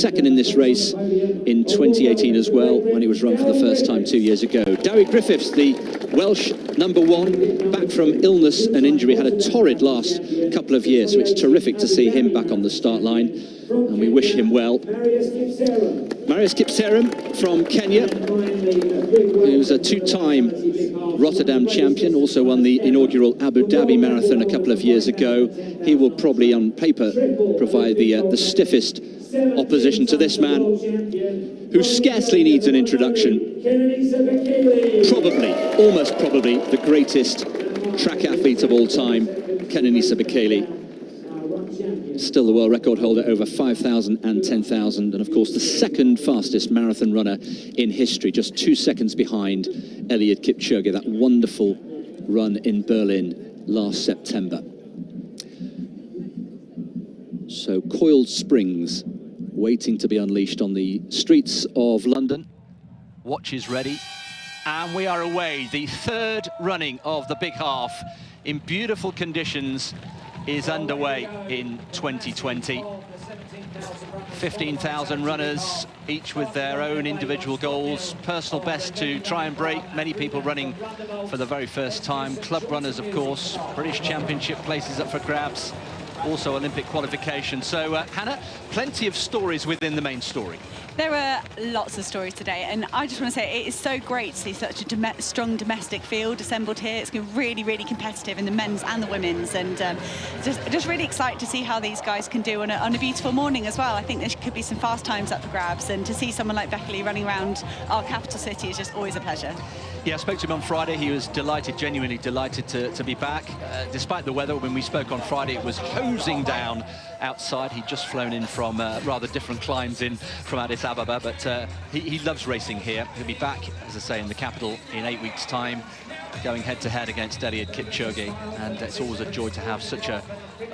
second in this race in 2018 as well, when it was run for the first time 2 years ago. Dewi Griffiths, the Welsh #1, back from illness and injury, had a torrid last couple of years, so it's terrific to see him back on the start line, and we wish him well. Marius Kipsarham from Kenya, who's a two-time Rotterdam champion, also won the inaugural Abu Dhabi Marathon a couple of years ago. He will probably, on paper, provide the stiffest opposition to this man, who scarcely needs an introduction. Probably, almost probably, the greatest track athlete of all time, Kenenisa Bekele. Still the world record holder over 5,000 and 10,000, and of course the second fastest marathon runner in history, just 2 seconds behind Eliud Kipchoge, that wonderful run in Berlin last September. So coiled springs waiting to be unleashed on the streets of London. Watch is ready, and we are away. The third running of the big half in beautiful conditions is underway in 2020. 15,000 runners, each with their own individual goals, personal best to try and break, many people running for the very first time, club runners of course, British Championship places up for grabs, also Olympic qualification. So Hannah, plenty of stories within the main story. There are lots of stories today, and I just want to say it is so great to see such a strong domestic field assembled here. It's really, really competitive in the men's and the women's, and just really excited to see how these guys can do on a beautiful morning as well. I think there could be some fast times up for grabs, and to see someone like Bekele running around our capital city is just always a pleasure. Yeah, I spoke to him on Friday. He was delighted, genuinely delighted to be back. Despite the weather, when we spoke on Friday, it was hosing down outside. He'd just flown in from rather different climes in from Addis Ababa, but he loves racing here. He'll be back, as I say, in the capital in 8 weeks' time, going head-to-head against Eliud Kipchoge, and it's always a joy to have such an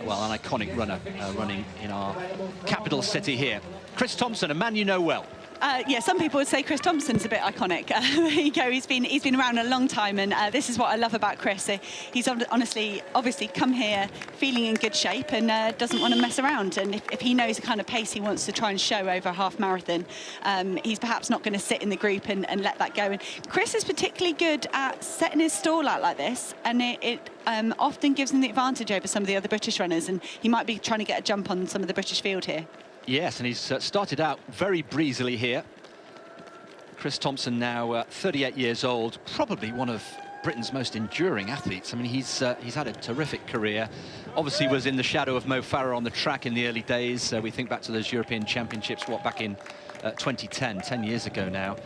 iconic runner running in our capital city here. Chris Thompson, a man you know well. Yeah, some people would say Chris Thompson's a bit iconic. There you go. He's been around a long time, and this is what I love about Chris. He's obviously come here feeling in good shape and doesn't want to mess around. And if he knows the kind of pace he wants to try and show over a half marathon, he's perhaps not going to sit in the group and let that go. And Chris is particularly good at setting his stall out like this, and it often gives him the advantage over some of the other British runners. And he might be trying to get a jump on some of the British field here. Yes, and he's started out very breezily here. Chris Thompson now 38 years old, probably one of Britain's most enduring athletes. I mean, he's had a terrific career. Obviously was in the shadow of Mo Farah on the track in the early days. We think back to those European Championships, back in 2010, 10 years ago now.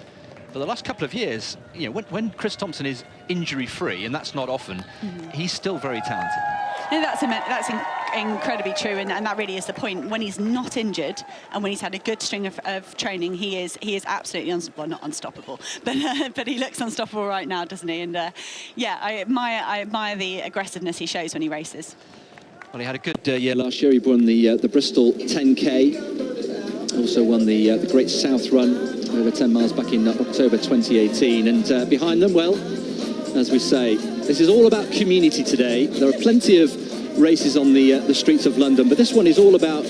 For the last couple of years, you know, when Chris Thompson is injury-free, and that's not often, he's still very talented. And that's incredibly true, and that really is the point. When he's not injured and when he's had a good string of training, he is absolutely not unstoppable, but he looks unstoppable right now, doesn't he? And yeah, I admire the aggressiveness he shows when he races. Well, he had a good year last year. He won the Bristol 10K, also won the Great South Run over 10 miles back in October 2018, and behind them, well, as we say, this is all about community today. There are plenty of races on the streets of London, but this one is all about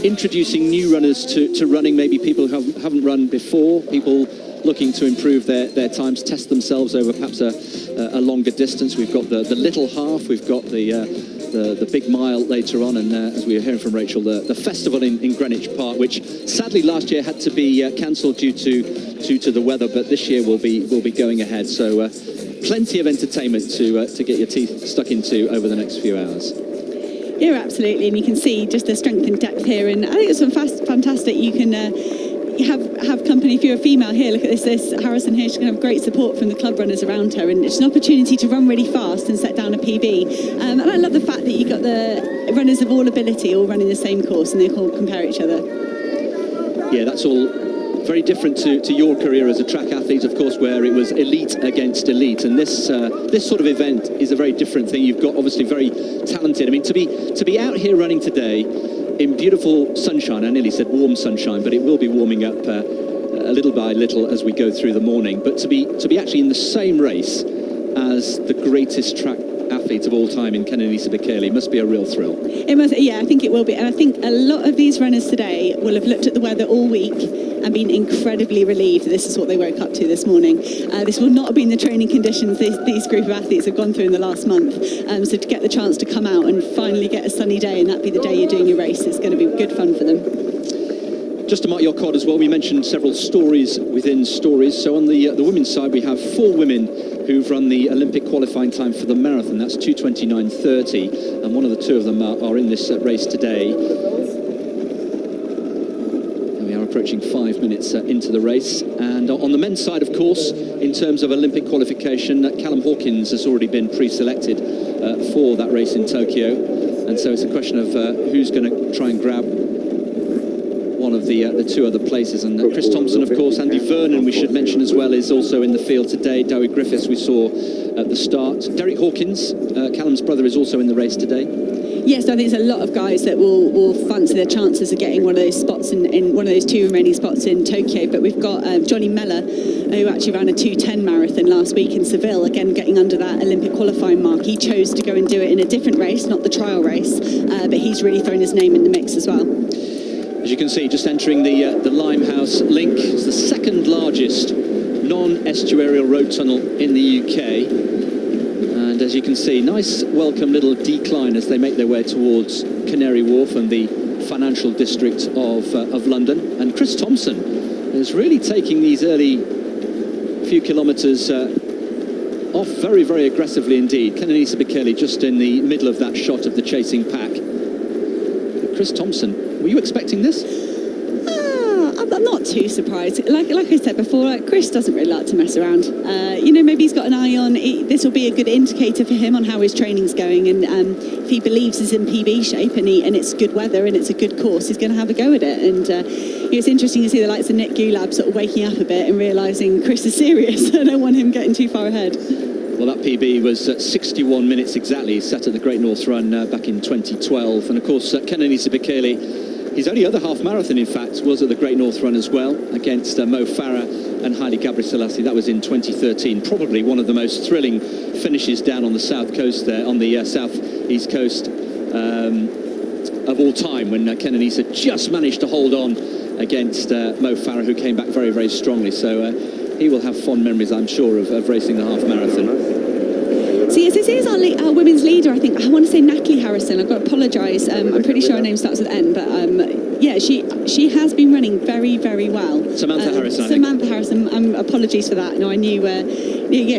introducing new runners to running, maybe people who haven't run before, people looking to improve their times, test themselves over perhaps a longer distance. We've got the little half, we've got the big mile later on, and as we were hearing from Rachel, the festival in Greenwich Park, which sadly last year had to be cancelled due to the weather, but this year will be going ahead. So plenty of entertainment to get your teeth stuck into over the next few hours. Yeah, absolutely, and you can see just the strength and depth here, and I think it's fantastic. You can have company if you're a female here. Look at this Harrison here. She's going to have great support from the club runners around her, and it's an opportunity to run really fast and set down a PB. And I love the fact that you got the runners of all ability all running the same course, and they all compare each other. Yeah, that's all very different to your career as a track athlete, of course, where it was elite against elite, and this sort of event is a very different thing. You've got obviously very talented. I mean, to be out here running today in beautiful sunshine, I nearly said warm sunshine, but it will be warming up a little by little as we go through the morning. But to be actually in the same race as the greatest track athlete of all time in Kenenisa Bekele. Must be a real thrill. It must, yeah, I think it will be. And I think a lot of these runners today will have looked at the weather all week and been incredibly relieved that this is what they woke up to this morning. This will not have been the training conditions these group of athletes have gone through in the last month. So to get the chance to come out and finally get a sunny day and that be the day you're doing your race, it's going to be good fun for them. Just to mark your card as well, we mentioned several stories within stories. So on the women's side, we have 4 women who've run the Olympic qualifying time for the marathon. That's 2:29:30, and one of the 2 of them are in this race today. And we are approaching 5 minutes into the race. And on the men's side, of course, in terms of Olympic qualification, Callum Hawkins has already been pre-selected for that race in Tokyo. And so it's a question of who's going to try and grab one of the 2 other places. And Chris Thompson, of course, Andy Vernon, we should mention as well, is also in the field today. Dowie Griffiths we saw at the start. Derek Hawkins, Callum's brother, is also in the race today. Yes, I think there's a lot of guys that will fancy their chances of getting one of those spots in one of those 2 remaining spots in Tokyo. But we've got Johnny Mellor, who actually ran a 2:10 marathon last week in Seville, again getting under that Olympic qualifying mark. He chose to go and do it in a different race, not the trial race, but he's really thrown his name in the mix as well. As you can see, just entering the Limehouse Link, it's the 2nd largest non-estuarial road tunnel in the UK. And as you can see, nice welcome little decline as they make their way towards Canary Wharf and the financial district of London. And Chris Thompson is really taking these early few kilometres off very, very aggressively indeed. Kenenisa Bekele just in the middle of that shot of the chasing pack. Chris Thompson, were you expecting this? I'm not too surprised. Like I said before, Chris doesn't really like to mess around. Maybe he's got an eye on, this will be a good indicator for him on how his training's going, and if he believes he's in PB shape and it's good weather and it's a good course, he's going to have a go at it. And it's interesting to see the likes of Nick Gulab sort of waking up a bit and realising Chris is serious. I don't want him getting too far ahead. Well, that PB was 61 minutes exactly, set at the Great North Run back in 2012. And of course, Kenenisa Bekele, his only other half marathon, in fact, was at the Great North Run as well, against Mo Farah and Haile Gebrselassie. That was in 2013. Probably one of the most thrilling finishes down on the south coast there, on the south-east coast of all time, when Kenenisa just managed to hold on against Mo Farah, who came back very, very strongly. So he will have fond memories, I'm sure, of racing the half marathon. So yes, this is our women's leader, I think. I want to say Natalie Harrison. I've got to apologise. I'm pretty sure her name starts with N, but yeah, she has been running very, very well. Samantha Harrison, I think. Samantha Harrison, apologies for that. No, I knew,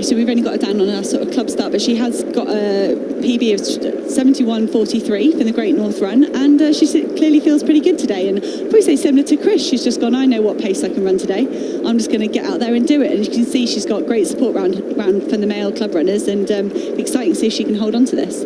so we've only got her down on our sort of club start, but she has got a PB of 71:43 for the Great North Run, and she clearly feels pretty good today. And I'd probably say similar to Chris, she's just gone, I know what pace I can run today. I'm just going to get out there and do it. And you can see she's got great support round from the male club runners, and exciting to see if she can hold on to this.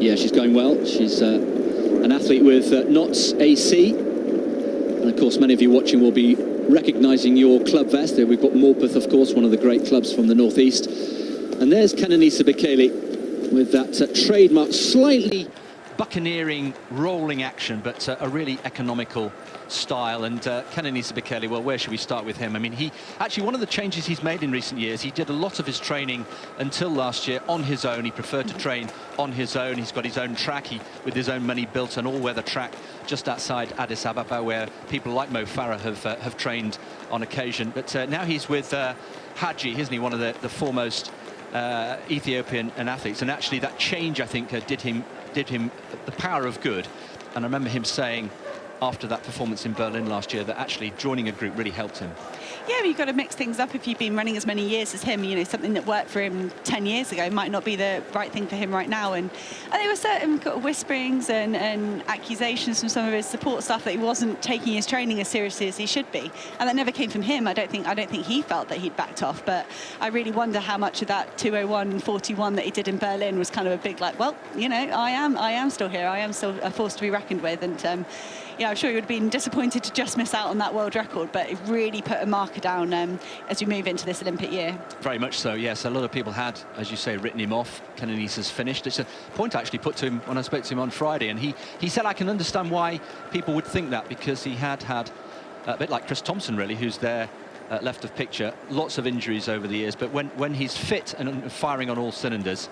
Yeah, she's going well. She's an athlete with Notts AC. And of course, many of you watching will be recognising your club vest. We've got Morpeth, of course, one of the great clubs from the northeast. And there's Kenenisa Bekele with that trademark, slightly buccaneering, rolling action, but a really economical style. And Kenenisa Bekele, well, where should we start with him? I mean, he actually, one of the changes he's made in recent years, he did a lot of his training until last year on his own. He preferred to train on his own. He's got his own track. He, with his own money, built an all-weather track just outside Addis Ababa, where people like Mo Farah have trained on occasion. But now he's with Haji, isn't he, one of the foremost Ethiopian athletes. And actually that change, I think, did him the power of good. And I remember him saying after that performance in Berlin last year that actually joining a group really helped him. Yeah, but you've got to mix things up if you've been running as many years as him. You know, something that worked for him 10 years ago might not be the right thing for him right now. And there were certain whisperings and accusations from some of his support staff that he wasn't taking his training as seriously as he should be. And that never came from him. I don't think he felt that he'd backed off. But I really wonder how much of that 2:01:41 that he did in Berlin was kind of a big, like, well, you know, I am still here. I am still a force to be reckoned with. And yeah, I'm sure he would have been disappointed to just miss out on that world record, but it really put a marker down as we move into this Olympic year. Very much so, yes. A lot of people had, as you say, written him off. Kenenisa's finished. It's a point I actually put to him when I spoke to him on Friday, and he said I can understand why people would think that, because he had a bit like Chris Thompson, really, who's there left of picture, lots of injuries over the years, but when he's fit and firing on all cylinders,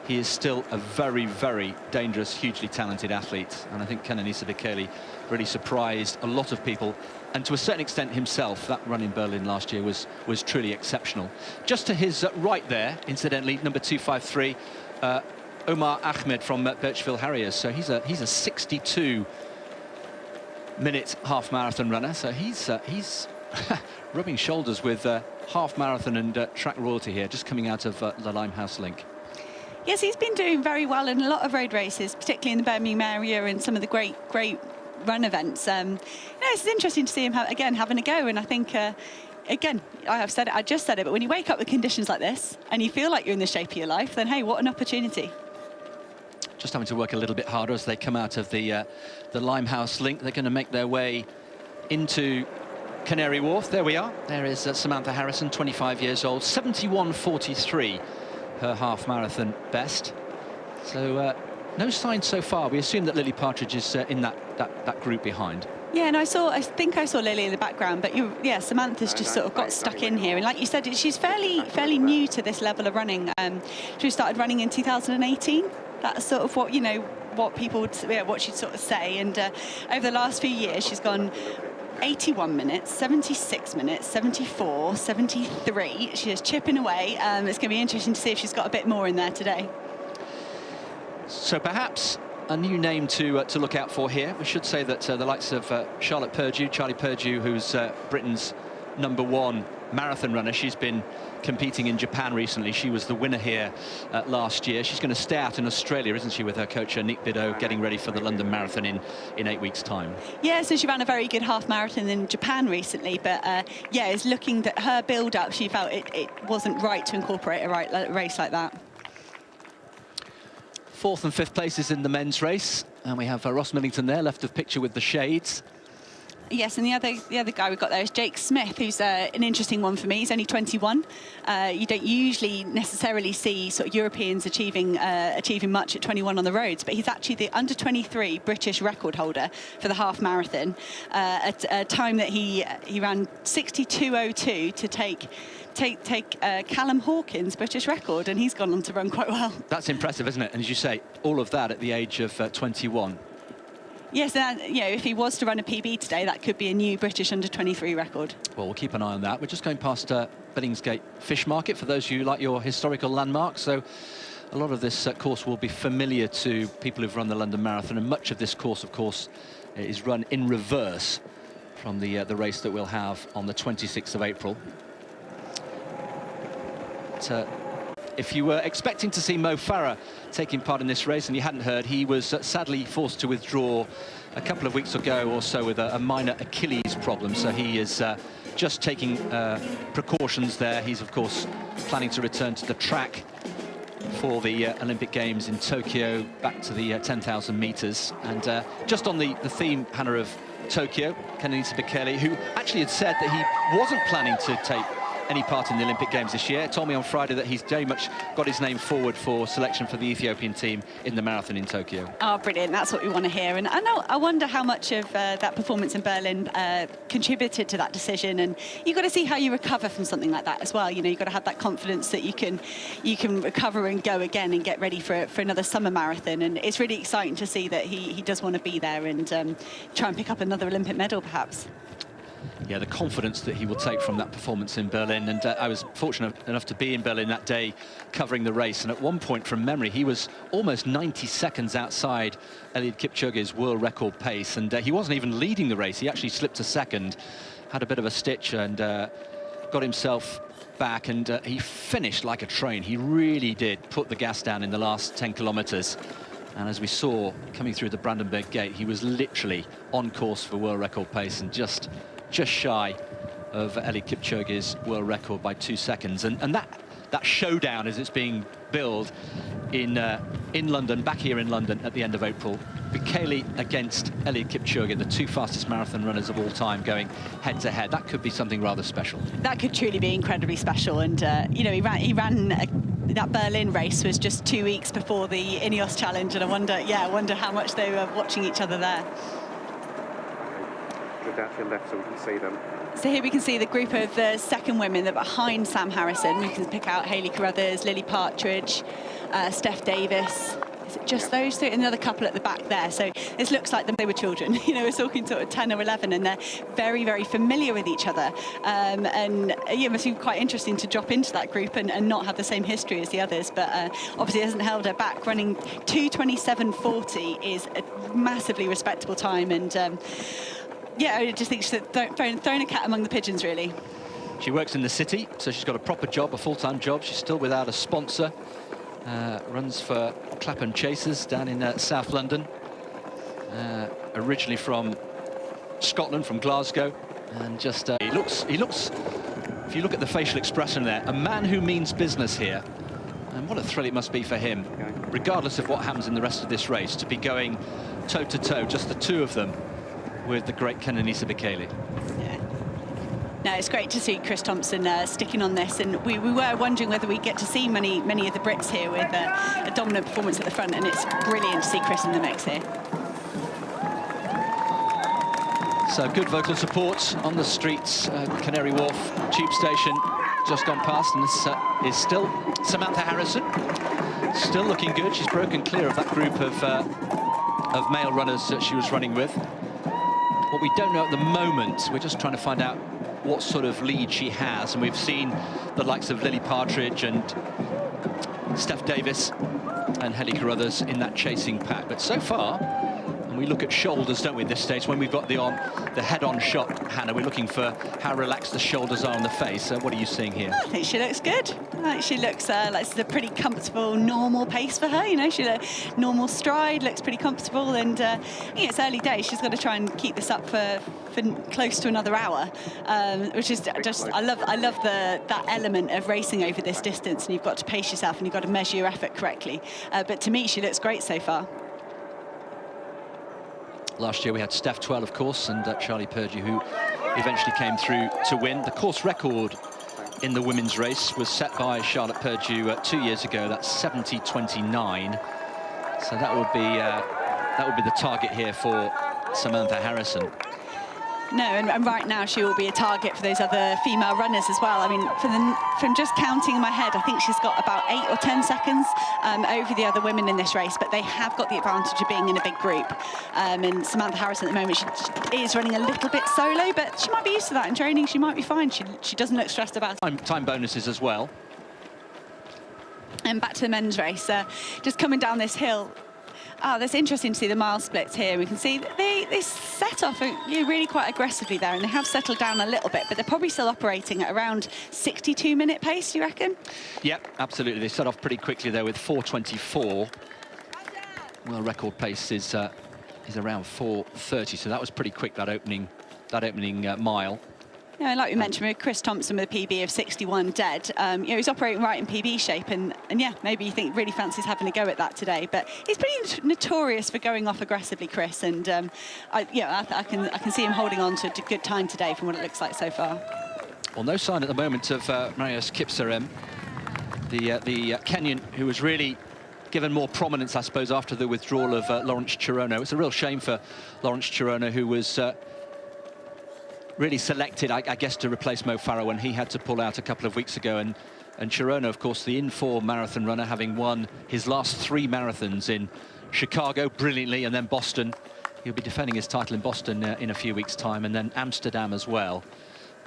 he is still a very, very dangerous, hugely talented athlete. And I think Kenenisa Bekele really surprised a lot of people. And to a certain extent himself, that run in Berlin last year was truly exceptional. Just to his right there, incidentally, number 253, Omar Ahmed from Birchville Harriers. So he's a 62-minute half marathon runner. So he's rubbing shoulders with half marathon and track royalty here, just coming out of the Limehouse Link. Yes, he's been doing very well in a lot of road races, particularly in the Birmingham area and some of the great run events. It's interesting to see him having a go, and I think again, I just said it, but when you wake up with conditions like this and you feel like you're in the shape of your life, then hey, what an opportunity. Just having to work a little bit harder as they come out of the Limehouse Link. They're going to make their way into Canary Wharf. There we are. There is Samantha Harrison, 25 years old, 71.43, her half marathon best. So no signs so far. We assume that Lily Partridge is in that group behind. Yeah, and I think I saw Lily in the background, but Samantha's just sort of got stuck in here. And like you said, she's fairly new to this level of running. She started running in 2018. That's sort of what, what people would, what she'd sort of say. And over the last few years, she's gone 81 minutes, 76 minutes, 74, 73. She's chipping away. It's going to be interesting to see if she's got a bit more in there today. So perhaps a new name to look out for here. We should say that the likes of Charlotte Purdue, Charlie Purdue, who's Britain's #1 marathon runner. She's been competing in Japan recently. She was the winner here last year. She's going to stay out in Australia, isn't she, with her coach Nick Bideau, getting ready for the London Marathon in 8 weeks' time. Yeah, so she ran a very good half marathon in Japan recently, but it's looking that her build-up, she felt it wasn't right to incorporate a race like that. 4th and 5th places in the men's race, and we have Ross Millington there, left of picture with the shades. Yes, and the other guy we've got there is Jake Smith, who's an interesting one for me. He's only 21. You don't usually necessarily see sort of Europeans achieving much at 21 on the roads, but he's actually the under-23 British record holder for the half marathon at a time that he ran 62:02 to take Callum Hawkins' British record, and he's gone on to run quite well. That's impressive, isn't it? And as you say, all of that at the age of 21. Yes, and if he was to run a PB today, that could be a new British under-23 record. Well, we'll keep an eye on that. We're just going past Billingsgate Fish Market, for those of you who like your historical landmarks. So a lot of this course will be familiar to people who've run the London Marathon, and much of this course, of course, is run in reverse from the race that we'll have on the 26th of April. But, if you were expecting to see Mo Farah taking part in this race and you hadn't heard, he was sadly forced to withdraw a couple of weeks ago or so with a minor Achilles problem. So he is just taking precautions there. He's, of course, planning to return to the track for the Olympic Games in Tokyo, back to the 10,000 meters. And just on the theme, Hannah, of Tokyo, Kenenisa Bekele, who actually had said that he wasn't planning to take any part in the Olympic Games this year, told me on Friday that he's very much got his name forward for selection for the Ethiopian team in the marathon in Tokyo. Oh, brilliant. That's what we want to hear. And I wonder how much of that performance in Berlin contributed to that decision. And you've got to see how you recover from something like that as well. You've got to have that confidence that you can recover and go again and get ready for another summer marathon. And it's really exciting to see that he does want to be there and try and pick up another Olympic medal, perhaps. Yeah, the confidence that he will take from that performance in Berlin. And I was fortunate enough to be in Berlin that day covering the race, and at one point, from memory, he was almost 90 seconds outside Eliud Kipchoge's world record pace, and he wasn't even leading the race. He actually slipped a second, had a bit of a stitch, and got himself back, and he finished like a train. He really did put the gas down in the last 10 kilometers. And as we saw coming through the Brandenburg Gate, he was literally on course for world record pace and just shy of Eliud Kipchoge's world record by 2 seconds. And that showdown, as it's being billed in London, back here in London at the end of April, Bekele against Eliud Kipchoge, the two fastest marathon runners of all time, going head to head. That could be something rather special. That could truly be incredibly special. And he ran that Berlin race was just 2 weeks before the Ineos Challenge, and I wonder how much they were watching each other there. down to your left so we can see them. So here we can see the group of the second women that are behind Sam Harrison. We can pick out Hayley Carruthers, Lily Partridge, Steph Davis. Is it just those two? Another couple at the back there. So this looks like they were children. You know, we're talking sort of 10 or 11, and they're very, very familiar with each other. And yeah, it must be quite interesting to drop into that group and not have the same history as the others. But obviously, it hasn't held her back. Running 2:27.40 is a massively respectable time. And yeah, I just think she's thrown a cat among the pigeons, really. She works in the city, so she's got a proper job, a full-time job. She's still without a sponsor. Runs for Clapham Chasers down in South London. Originally from Scotland, from Glasgow. And just, he looks, if you look at the facial expression there, a man who means business here. And what a thrill it must be for him, regardless of what happens in the rest of this race, to be going toe-to-toe, just the two of them, with the great Kenenisa Bekele. Yeah. No, it's great to see Chris Thompson sticking on this, and we were wondering whether we get to see many of the Brits here with a dominant performance at the front, and it's brilliant to see Chris in the mix here. So good vocal support on the streets, Canary Wharf Tube Station just gone past, and this is still Samantha Harrison, still looking good. She's broken clear of that group of male runners that she was running with. What we don't know at the moment, we're just trying to find out what sort of lead she has, and we've seen the likes of Lily Partridge and Steph Davis and Hayley Carruthers in that chasing pack. But so far, and we look at shoulders, don't we, at this stage, when we've got the head-on shot, Hannah, we're looking for how relaxed the shoulders are on the face. What are you seeing here? I think she looks good. I think she looks like it's a pretty comfortable, normal pace for her. You know, she's a normal stride, looks pretty comfortable, and you know, it's early days. She's got to try and keep this up for close to another hour, which is just, I love that element of racing over this distance, and you've got to pace yourself and you've got to measure your effort correctly. But to me, she looks great so far. Last year we had Steph Twell, of course, and Charlie Purdue, who eventually came through to win. The course record in the women's race was set by Charlotte Purdue 2 years ago. That's 70:29. So that would be the target here for Samantha Harrison. No, and right now she will be a target for those other female runners as well. I mean, from just counting in my head, I think she's got about 8 or 10 seconds over the other women in this race, but they have got the advantage of being in a big group. And Samantha Harrison at the moment, she is running a little bit solo, but she might be used to that in training. She might be fine. She doesn't look stressed about it. Time bonuses as well. And back to the men's race, just coming down this hill. Oh, that's interesting to see the mile splits here. We can see that they set off really quite aggressively there, and they have settled down a little bit, but they're probably still operating at around 62-minute pace, do you reckon? Yep, absolutely. They set off pretty quickly there with 4:24. Well, record pace is around 4:30, so that was pretty quick, that opening mile. Yeah, like we mentioned, with Chris Thompson with a PB of 61 dead, you know, he's operating right in PB shape, and yeah, maybe you think really fancies having a go at that today. But he's pretty notorious for going off aggressively, Chris, and I can see him holding on to a good time today from what it looks like so far. Well, no sign at the moment of Marius Kipsarem, the Kenyan who was really given more prominence, I suppose, after the withdrawal of Lawrence Chirono. It's a real shame for Lawrence Chirono, who was really selected, I guess, to replace Mo Farah when he had to pull out a couple of weeks ago. And Chirono, of course, the in-form marathon runner, having won his last 3 marathons in Chicago brilliantly, and then Boston. He'll be defending his title in Boston in a few weeks' time, and then Amsterdam as well.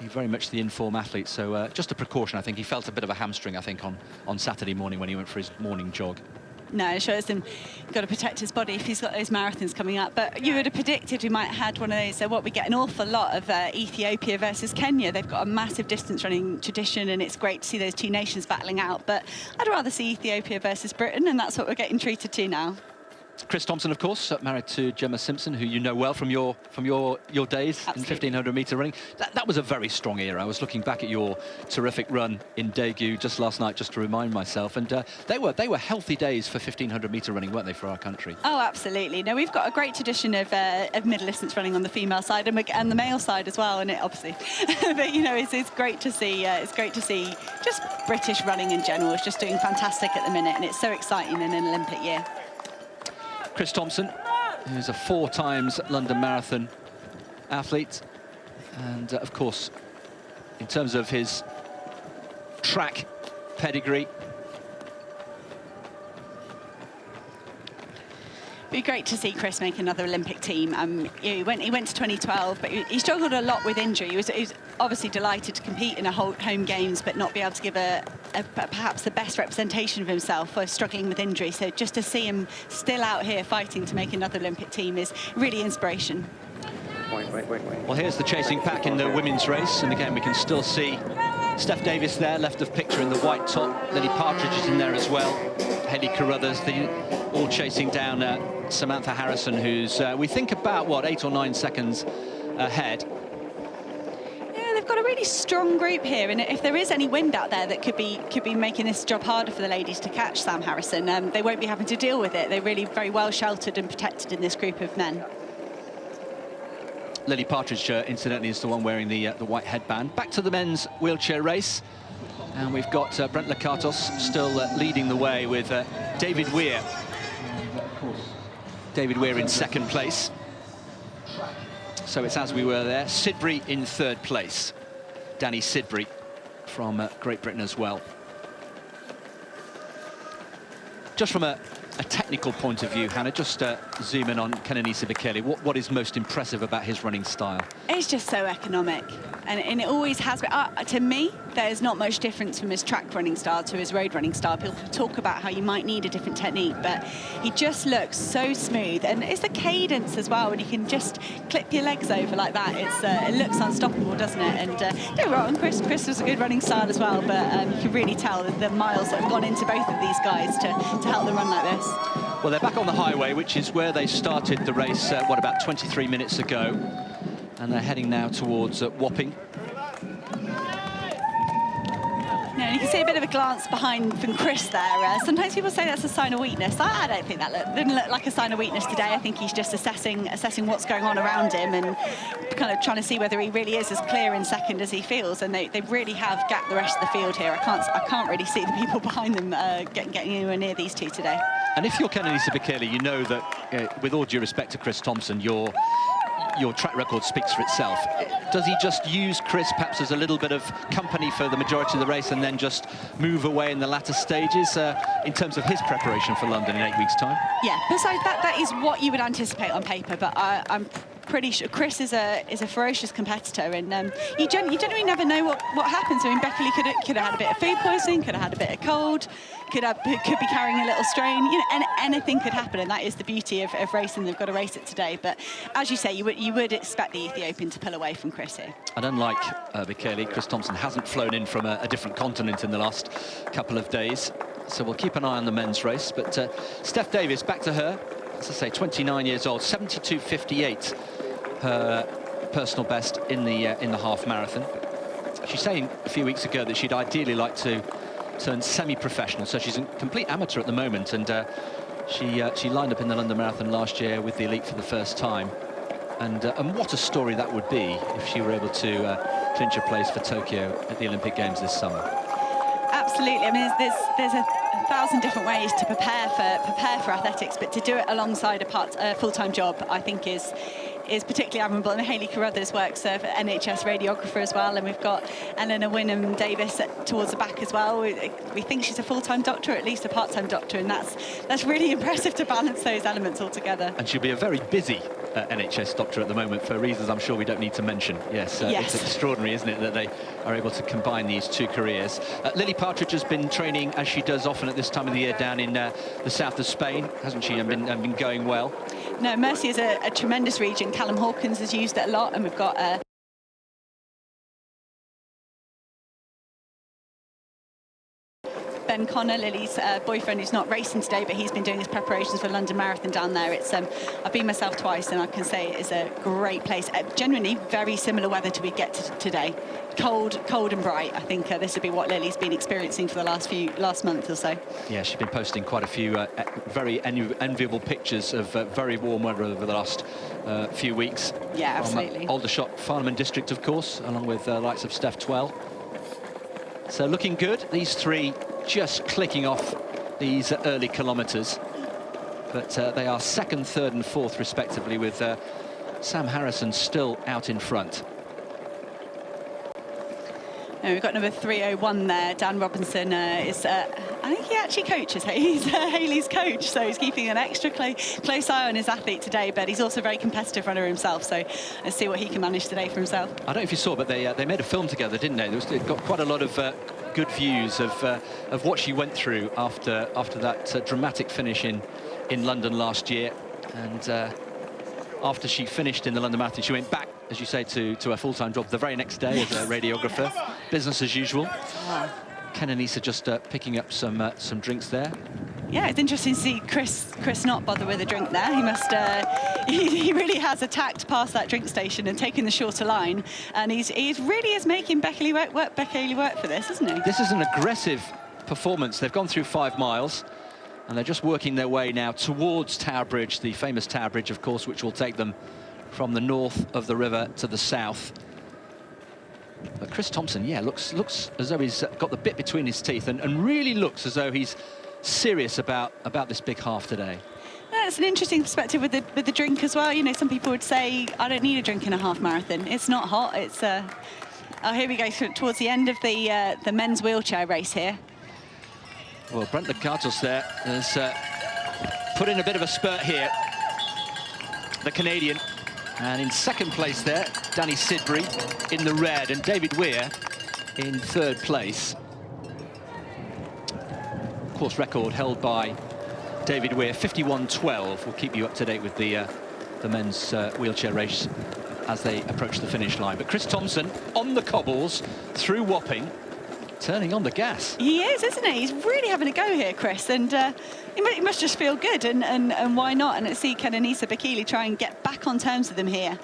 He's very much the in-form athlete, so just a precaution, I think. He felt a bit of a hamstring, I think, on Saturday morning when he went for his morning jog. No, it shows him got to protect his body if he's got those marathons coming up. But you would have predicted we might have had one of those. So what we get an awful lot of Ethiopia versus Kenya. They've got a massive distance running tradition, and it's great to see those two nations battling out. But I'd rather see Ethiopia versus Britain, and that's what we're getting treated to now. Chris Thompson, of course, married to Gemma Simpson, who you know well from your days. Absolutely. In 1500-metre running. That was a very strong era. I was looking back at your terrific run in Daegu just last night, just to remind myself, and they were healthy days for 1500-metre running, weren't they, for our country? Oh, absolutely. No, we've got a great tradition of middle distance running on the female side and the male side as well, and it obviously. But you know, it's great to see. It's great to see just British running in general. It's just doing fantastic at the minute, and it's so exciting in an Olympic year. Chris Thompson, who's a 4 times London Marathon athlete, And of course, in terms of his track pedigree, It'd be great to see Chris make another Olympic team. He went to 2012, but he struggled a lot with injury. He was obviously delighted to compete in a home games, but not be able to give perhaps the best representation of himself for struggling with injury. So just to see him still out here fighting to make another Olympic team is really inspiration. Well, here's the chasing pack in the women's race, and again we can still see Steph Davis there, left of picture in the white top. Lily Partridge is in there as well. Hayley Carruthers, all chasing down Samantha Harrison, who's we think about what 8 or 9 seconds ahead. Yeah, they've got a really strong group here, and if there is any wind out there that could be making this job harder for the ladies to catch Sam Harrison, they won't be having to deal with it. They're really very well sheltered and protected in this group of men. Lily Partridge, incidentally, is the one wearing the white headband. Back to the men's wheelchair race. And we've got Brent Lakatos still leading the way with David Weir. David Weir in second place. So it's as we were there. Sidbury in third place. Danny Sidbury from Great Britain as well. Just from a technical point of view, Hannah, just zoom in on Kenenisa Bekele. What is most impressive about his running style? It's just so economic, and it always has been. To me, there's not much difference from his track running style to his road running style. People talk about how you might need a different technique, but he just looks so smooth, and it's the cadence as well. When you can just clip your legs over like that, it looks unstoppable, doesn't it? And don't get me wrong, Chris has a good running style as well, but you can really tell the miles that have gone into both of these guys to help them run like this. Well, they're back on the highway, which is where they started the race, about 23 minutes ago. And they're heading now towards Wapping. No, you can see a bit of a glance behind from Chris there. Sometimes people say that's a sign of weakness. I don't think that didn't look like a sign of weakness today. I think he's just assessing what's going on around him and kind of trying to see whether he really is as clear in second as he feels. And they really have gapped the rest of the field here. I can't really see the people behind them getting anywhere near these two today. And if you're Kenenisa Bekele, you know that, with all due respect to Chris Thompson, your track record speaks for itself. Does he just use Chris perhaps as a little bit of company for the majority of the race and then just move away in the latter stages in terms of his preparation for London in 8 weeks' time? Yeah, besides that is what you would anticipate on paper, but I'm pretty sure Chris is a ferocious competitor, and you generally never know what happens. I mean, Bekele could have had a bit of food poisoning, could have had a bit of cold, could be carrying a little strain. You know, and anything could happen, and that is the beauty of racing. They've got to race it today, but as you say, you would expect the Ethiopian to pull away from Chris here. And unlike Bekele, Chris Thompson hasn't flown in from a different continent in the last couple of days, so we'll keep an eye on the men's race. But Steph Davis, back to her. As I say, 29 years old, 72.58 her personal best in the half marathon. She's saying a few weeks ago that she'd ideally like to turn semi-professional, so she's a complete amateur at the moment, and she lined up in the London Marathon last year with the elite for the first time, and what a story that would be if she were able to clinch a place for Tokyo at the Olympic Games this summer. Absolutely. I mean, there's a thousand different ways to prepare for athletics, but to do it alongside a full-time job, I think is particularly admirable. And Hayley Carruthers works for NHS radiographer as well, and we've got Eleanor Wynnum Davis towards the back as well. We think she's a full-time doctor, or at least a part-time doctor, and that's really impressive to balance those elements all together. And she'll be a very busy NHS doctor at the moment for reasons I'm sure we don't need to mention. Yes, yes. It's extraordinary, isn't it, that they are able to combine these two careers. Lily Partridge has been training, as she does often at this time of the year, down in the south of Spain, hasn't she, and been going well? No, Mercy is a tremendous region. Callum Hawkins has used it a lot, and we've got Ben Connor, Lily's boyfriend, who's not racing today, but he's been doing his preparations for London Marathon down there. It's I've been myself twice, and I can say it is a great place. Genuinely very similar weather to we get today. Cold and bright. I think this would be what Lily's been experiencing for the last month or so. Yeah, she's been posting quite a few very enviable pictures of very warm weather over the last few weeks. Yeah, absolutely. Aldershot, Farnham district, of course, along with the likes of Steph Twell. So looking good. These three just clicking off these early kilometres, but they are second, third and fourth respectively, with Sam Harrison still out in front. We've got number 301 there. Dan Robinson is, I think he actually coaches. He's Hayley's coach, so he's keeping an extra close eye on his athlete today, but he's also a very competitive runner himself, so let's see what he can manage today for himself. I don't know if you saw, but they made a film together, didn't they? They've got quite a lot of good views of what she went through after that dramatic finish in London last year. And after she finished in the London Marathon, she went back, as you say, to her full-time job the very next day as a radiographer. Business as usual. Wow. Kenenisa just picking up some drinks there. Yeah, it's interesting to see Chris not bother with a drink there. He must, he really has attacked past that drink station and taken the shorter line, and he really is making Becca Lee work for this, isn't he? This is an aggressive performance. They've gone through 5 miles, and they're just working their way now towards Tower Bridge, the famous Tower Bridge, of course, which will take them from the north of the river to the south. But Chris Thompson, yeah, looks as though he's got the bit between his teeth, and really looks as though he's serious about this big half today. It's an interesting perspective with the drink as well. You know, some people would say, I don't need a drink in a half marathon. It's not hot. It's oh, here we go towards the end of the men's wheelchair race here. Well, Brent Leccartos there has put in a bit of a spurt here, the Canadian. And in second place there, Danny Sidbury in the red, and David Weir in third place. Course record held by David Weir, 51.12. We'll keep you up to date with the men's wheelchair race as they approach the finish line. But Chris Thompson on the cobbles through Wapping, turning on the gas. He is, isn't he? He's really having a go here, Chris, and he must just feel good, and why not? And let's see Kenenisa Bekele try and get back on terms with him here.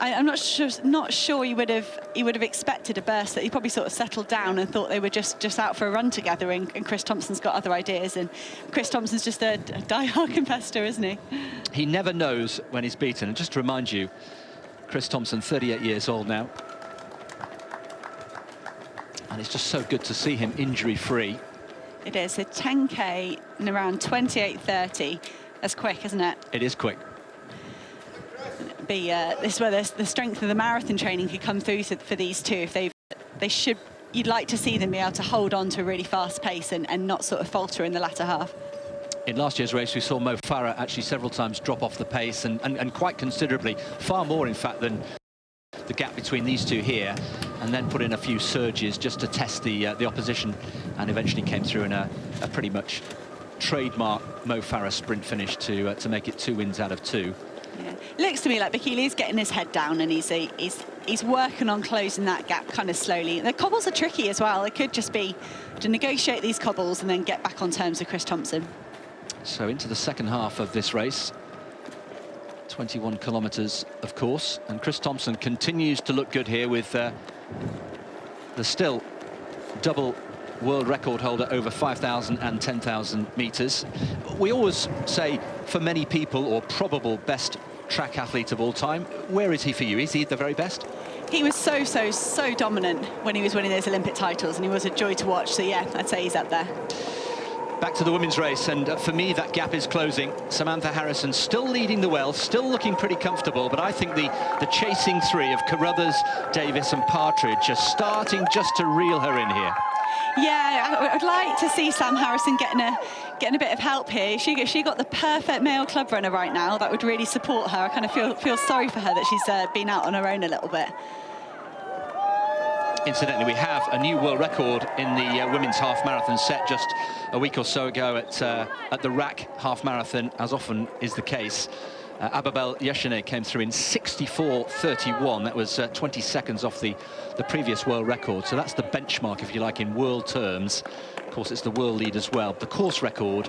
I'm not sure he would have expected a burst. That he probably sort of settled down and thought they were just out for a run together, and Chris Thompson's got other ideas, and Chris Thompson's just a die-hard competitor, isn't he? He never knows when he's beaten. And just to remind you, Chris Thompson, 38 years old now. And it's just so good to see him injury-free. It is. A 10K in around 28:30. That's quick, isn't it? It is quick. This is where the strength of the marathon training could come through for these two. If you'd like to see them be able to hold on to a really fast pace and not sort of falter in the latter half. In last year's race, we saw Mo Farah actually several times drop off the pace, and quite considerably, far more in fact than the gap between these two here, and then put in a few surges just to test the opposition, and eventually came through in a pretty much trademark Mo Farah sprint finish to make it 2 wins out of 2. Yeah. Looks to me like Bekele is getting his head down, and he's working on closing that gap kind of slowly. The cobbles are tricky as well. It could just be to negotiate these cobbles and then get back on terms with Chris Thompson. So into the second half of this race, 21 kilometres, of course, and Chris Thompson continues to look good here with the still double world record holder over 5,000 and 10,000 metres. We always say, for many people, or probable best track athlete of all time. Where is he for you? Is he the very best? He was so dominant when he was winning those Olympic titles, and he was a joy to watch. So yeah, I'd say he's up there. Back to the women's race, and for me that gap is closing. Samantha Harrison still leading the well, still looking pretty comfortable, but I think the chasing three of Carruthers, Davis and Partridge are starting just to reel her in here. Yeah, I'd like to see Sam Harrison getting a bit of help here. She got the perfect male club runner right now. That would really support her. I kind of feel sorry for her that she's been out on her own a little bit. Incidentally, we have a new world record in the women's half marathon set just a week or so ago at the RAC half marathon, as often is the case. Ababel Yeshine came through in 64:31. That was 20 seconds off the previous world record. So that's the benchmark, if you like, in world terms. Of course, it's the world lead as well. The course record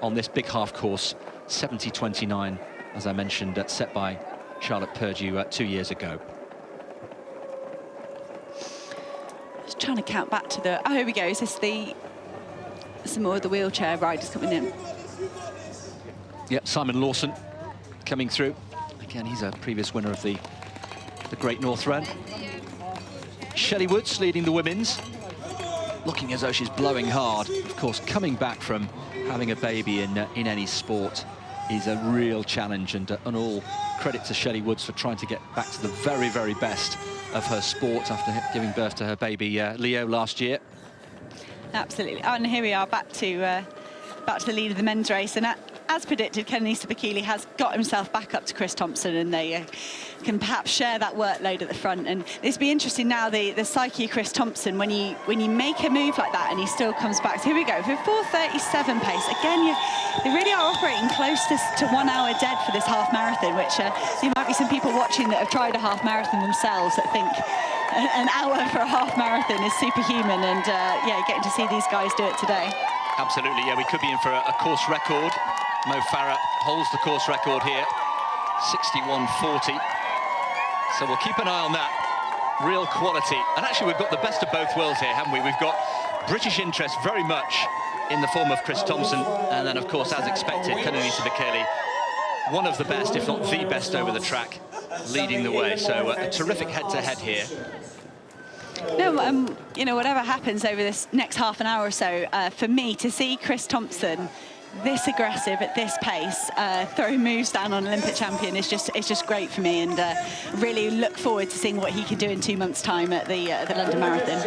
on this big half course, 70:29, as I mentioned, set by Charlotte Purdue 2 years ago. Just trying to count back to the... Oh, here we go. Is this some more of the wheelchair riders coming in? Yep, Simon Lawson coming through. Again, he's a previous winner of the Great North Run. Shelley Woods leading the women's, looking as though she's blowing hard. Of course, coming back from having a baby in any sport is a real challenge, and all credit to Shelley Woods for trying to get back to the very, very best of her sport after giving birth to her baby Leo last year. Absolutely. And here we are back to the lead of the men's race. And as predicted, Kenenisa Bekele has got himself back up to Chris Thompson, and they can perhaps share that workload at the front. And this will be interesting now, the psyche of Chris Thompson, when you make a move like that and he still comes back. So here we go, for 4:37 pace. Again, they really are operating close to 1 hour dead for this half marathon, which there might be some people watching that have tried a half marathon themselves that think an hour for a half marathon is superhuman. And yeah, getting to see these guys do it today. Absolutely, yeah, we could be in for a course record. Mo Farah holds the course record here, 61:40. So we'll keep an eye on that. Real quality. And actually, we've got the best of both worlds here, haven't we? We've got British interest very much in the form of Chris Thompson. And then, of course, as expected, Kenenisa Bekele, one of the best, if not the best over the track, leading the way. So a terrific head-to-head here. No, you know, whatever happens over this next half an hour or so, for me, to see Chris Thompson this aggressive at this pace, throwing moves down on Olympic champion, it's just great for me, and really look forward to seeing what he can do in 2 months' time at the London Marathon.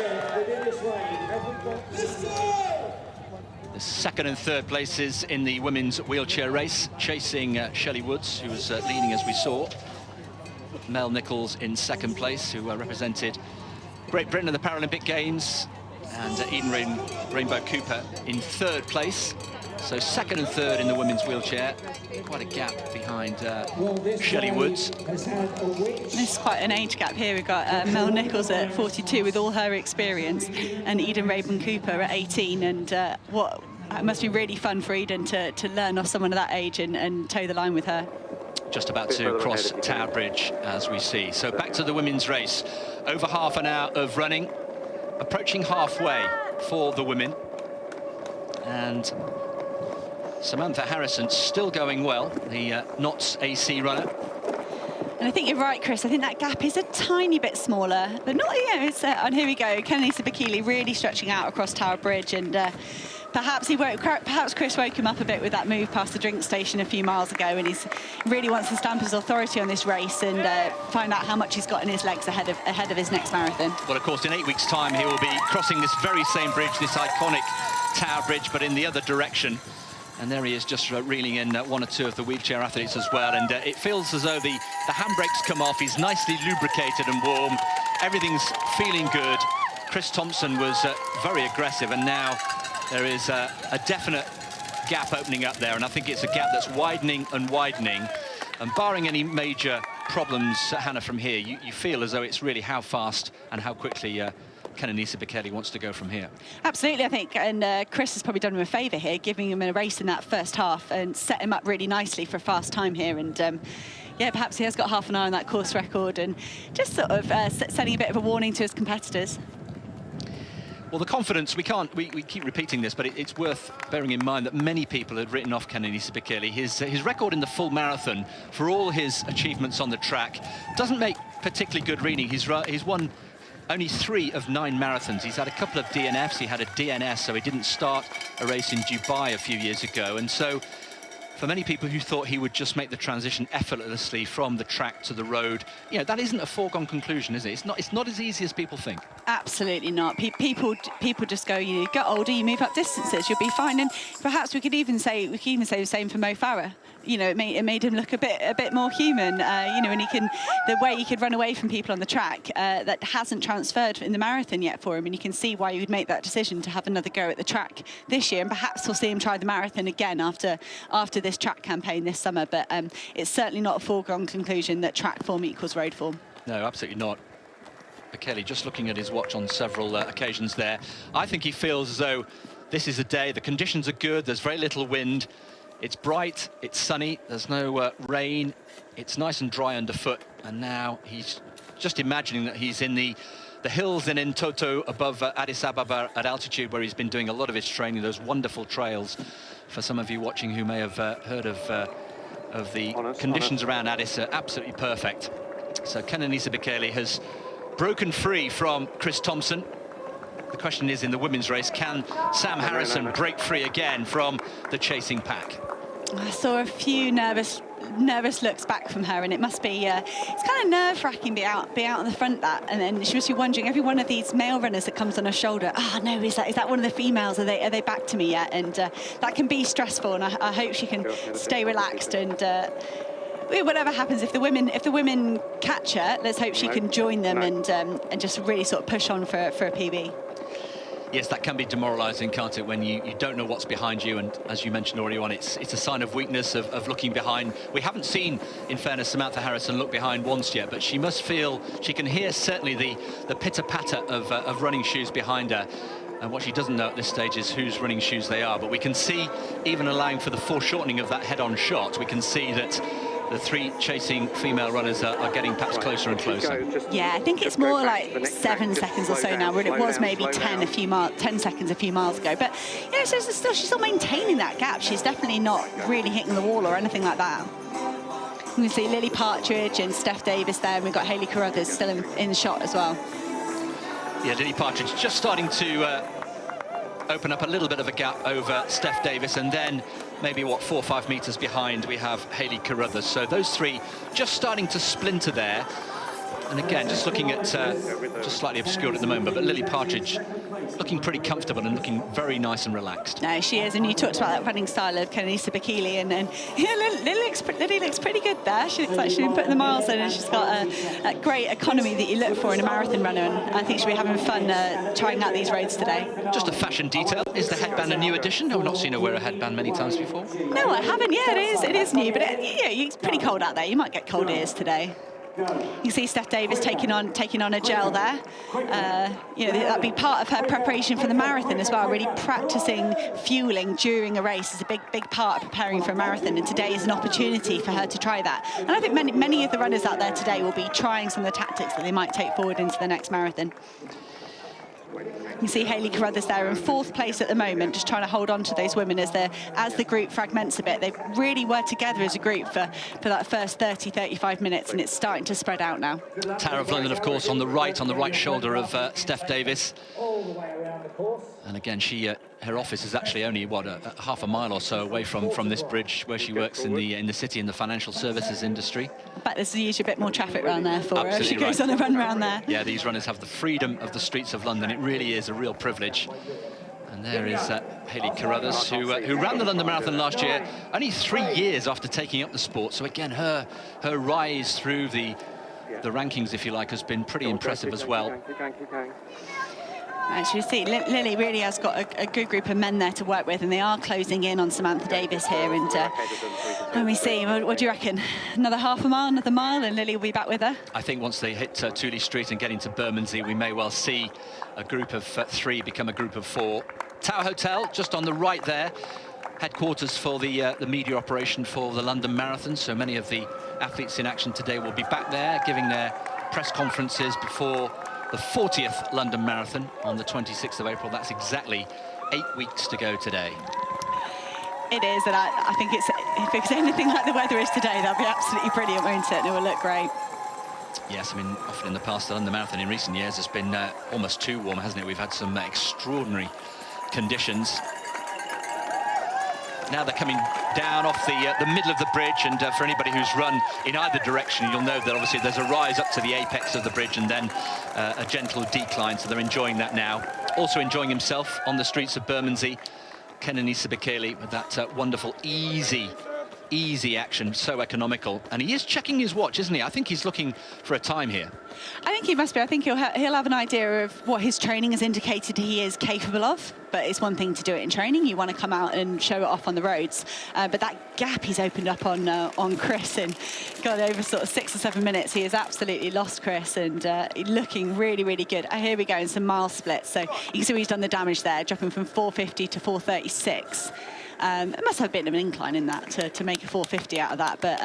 The second and third places in the women's wheelchair race, chasing Shelley Woods, who was leading as we saw. Mel Nichols in second place, who represented Great Britain at the Paralympic Games, and Eden Rainbow Cooper in third place. So second and third in the women's wheelchair. Quite a gap behind Shelley Woods. This is quite an age gap here. We've got Mel Nichols at 42 with all her experience, and Eden Rainbow Cooper at 18. And it must be really fun for Eden to learn off someone of that age and toe the line with her. Just about to cross Tower Bridge, as we see. So back to the women's race. Over half an hour of running, approaching halfway for the women. And Samantha Harrison still going well, the Knots AC runner. And I think you're right, Chris. I think that gap is a tiny bit smaller, but not, you know, it's, and here we go. Kenenisa Bekele really stretching out across Tower Bridge, and perhaps Chris woke him up a bit with that move past the drink station a few miles ago, and he really wants to stamp his authority on this race and find out how much he's got in his legs ahead of his next marathon. Well, of course, in 8 weeks' time, he will be crossing this very same bridge, this iconic Tower Bridge, but in the other direction. And there he is, just reeling in one or two of the wheelchair athletes as well. And it feels as though the handbrakes come off. He's nicely lubricated and warm. Everything's feeling good. Chris Thompson was very aggressive, and now there is a definite gap opening up there. And I think it's a gap that's widening and widening. And barring any major problems, Hannah, from here, you feel as though it's really how fast and how quickly Kenenisa Bekele wants to go from here. Absolutely, I think, and Chris has probably done him a favour here, giving him a race in that first half and set him up really nicely for a fast time here. And yeah, perhaps he has got half an eye on that course record and just sort of setting a bit of a warning to his competitors. Well, the confidence, we keep repeating this, but it's worth bearing in mind that many people had written off Kenenisa Bekele. His record in the full marathon, for all his achievements on the track, doesn't make particularly good reading. He's won only 3 of 9 marathons. He's had a couple of DNFs. He had a DNS, so he didn't start a race in Dubai a few years ago. And so for many people who thought he would just make the transition effortlessly from the track to the road, you know, that isn't a foregone conclusion, is it? It's not as easy as people think. Absolutely not. People just go, you get older, you move up distances, you'll be fine. And perhaps we could even say the same for Mo Farah. You know, it made him look a bit more human. You know, and the way he could run away from people on the track that hasn't transferred in the marathon yet for him, and you can see why he would make that decision to have another go at the track this year. And perhaps we'll see him try the marathon again after this track campaign this summer. But it's certainly not a foregone conclusion that track form equals road form. No, absolutely not. Bekele just looking at his watch on several occasions there. I think he feels as though this is a day, the conditions are good, there's very little wind. It's bright, it's sunny, there's no rain, it's nice and dry underfoot, and now he's just imagining that he's in the hills in Entoto above Addis Ababa at altitude, where he's been doing a lot of his training, those wonderful trails. For some of you watching who may have heard of the conditions around Addis, are absolutely perfect. So Kenenisa Bekele has broken free from Chris Thompson. The question is, in the women's race, can Sam Harrison break free again from the chasing pack? I saw a few nervous nervous looks back from her, and it must be it's kind of nerve-wracking be out on the front that, and then she must be wondering, every one of these male runners that comes on her shoulder, no, is that one of the females? Are they back to me yet? And that can be stressful, and I hope she can stay relaxed and. Whatever happens, if the women catch her, let's hope she can join them and just really sort of push on for a PB. Yes, that can be demoralising, can't it, when you don't know what's behind you, and as you mentioned already on, it's a sign of weakness, of looking behind. We haven't seen, in fairness, Samantha Harrison look behind once yet, but she must feel, she can hear certainly the pitter-patter of running shoes behind her. And what she doesn't know at this stage is whose running shoes they are. But we can see, even allowing for the foreshortening of that head-on shot, we can see that the three chasing female runners are getting perhaps closer and closer. Yeah, I think it's more like 7 seconds or so now, where it was maybe 10 seconds a few miles ago. But yeah, so she's still maintaining that gap. She's definitely not really hitting the wall or anything like that. You can see Lily Partridge and Steph Davis there, and we've got Hayley Carruthers still in the shot as well. Yeah, Lily Partridge just starting to open up a little bit of a gap over Steph Davis, and then maybe, 4 or 5 metres behind, we have Hayley Carruthers. So those three just starting to splinter there. And again, just looking at, just slightly obscured at the moment, but Lily Partridge looking pretty comfortable and looking very nice and relaxed. No, she is, and you talked about that running style of Kenenisa Bekele, and yeah, Lily looks pretty good there. She looks like she's been putting the miles in, and she's got a great economy that you look for in a marathon runner, and I think she'll be having fun trying out these roads today. Just a fashion detail, is the headband a new addition? I've not seen her wear a headband many times before. No, I haven't. Yeah, it is new, but it's pretty cold out there. You might get cold ears today. You can see Steph Davis taking on a gel there. That'd be part of her preparation for the marathon as well. Really practicing fueling during a race is a big part of preparing for a marathon, and today is an opportunity for her to try that. And I think many of the runners out there today will be trying some of the tactics that they might take forward into the next marathon. You can see Hayley Carruthers there in 4th place at the moment, just trying to hold on to those women as the group fragments a bit. They really were together as a group for that first 30-35 minutes, and it's starting to spread out now. Tower of London, of course, on the right shoulder of Steph Davis. And again, her office is actually only a half a mile or so away from this bridge where she works in the city in the financial services industry. But there's usually a bit more traffic around there for her. She goes right. on a run around there. Yeah, these runners have the freedom of the streets of London. It really is a real privilege. And there is Hayley Carruthers, who ran the London Marathon last year, only 3 years after taking up the sport. So again, her rise through the rankings, if you like, has been pretty impressive as well. As you see, Lily really has got a good group of men there to work with, and they are closing in on Samantha Davis here. And let me see, what do you reckon? Another half a mile, another mile, and Lily will be back with her? I think once they hit Tooley Street and get into Bermondsey, we may well see a group of 3 become a group of 4. Tower Hotel, just on the right there, headquarters for the media operation for the London Marathon. So many of the athletes in action today will be back there, giving their press conferences before the 40th London Marathon on the 26th of April. That's exactly 8 weeks to go today. It is, and I think if it's anything like the weather is today, that'll be absolutely brilliant, won't it? And it will look great. Yes, I mean, often in the past, the London Marathon in recent years has been almost too warm, hasn't it? We've had some extraordinary conditions. Now they're coming down off the middle of the bridge, and for anybody who's run in either direction, you'll know that obviously there's a rise up to the apex of the bridge and then a gentle decline, so they're enjoying that now. Also enjoying himself on the streets of Bermondsey, Kenenisa Bekele, with that wonderful, easy action, so economical. And he is checking his watch, isn't he? I think he's looking for a time here. I think he must be. I think he'll have an idea of what his training has indicated he is capable of. But it's one thing to do it in training. You want to come out and show it off on the roads. But that gap he's opened up on Chris and got over sort of 6 or 7 minutes. He has absolutely lost Chris, and looking really, really good. Here we go in some mile splits. So you can see he's done the damage there, dropping from 4:50 to 4:36. It must have been an incline in that to make a 4:50 out of that, but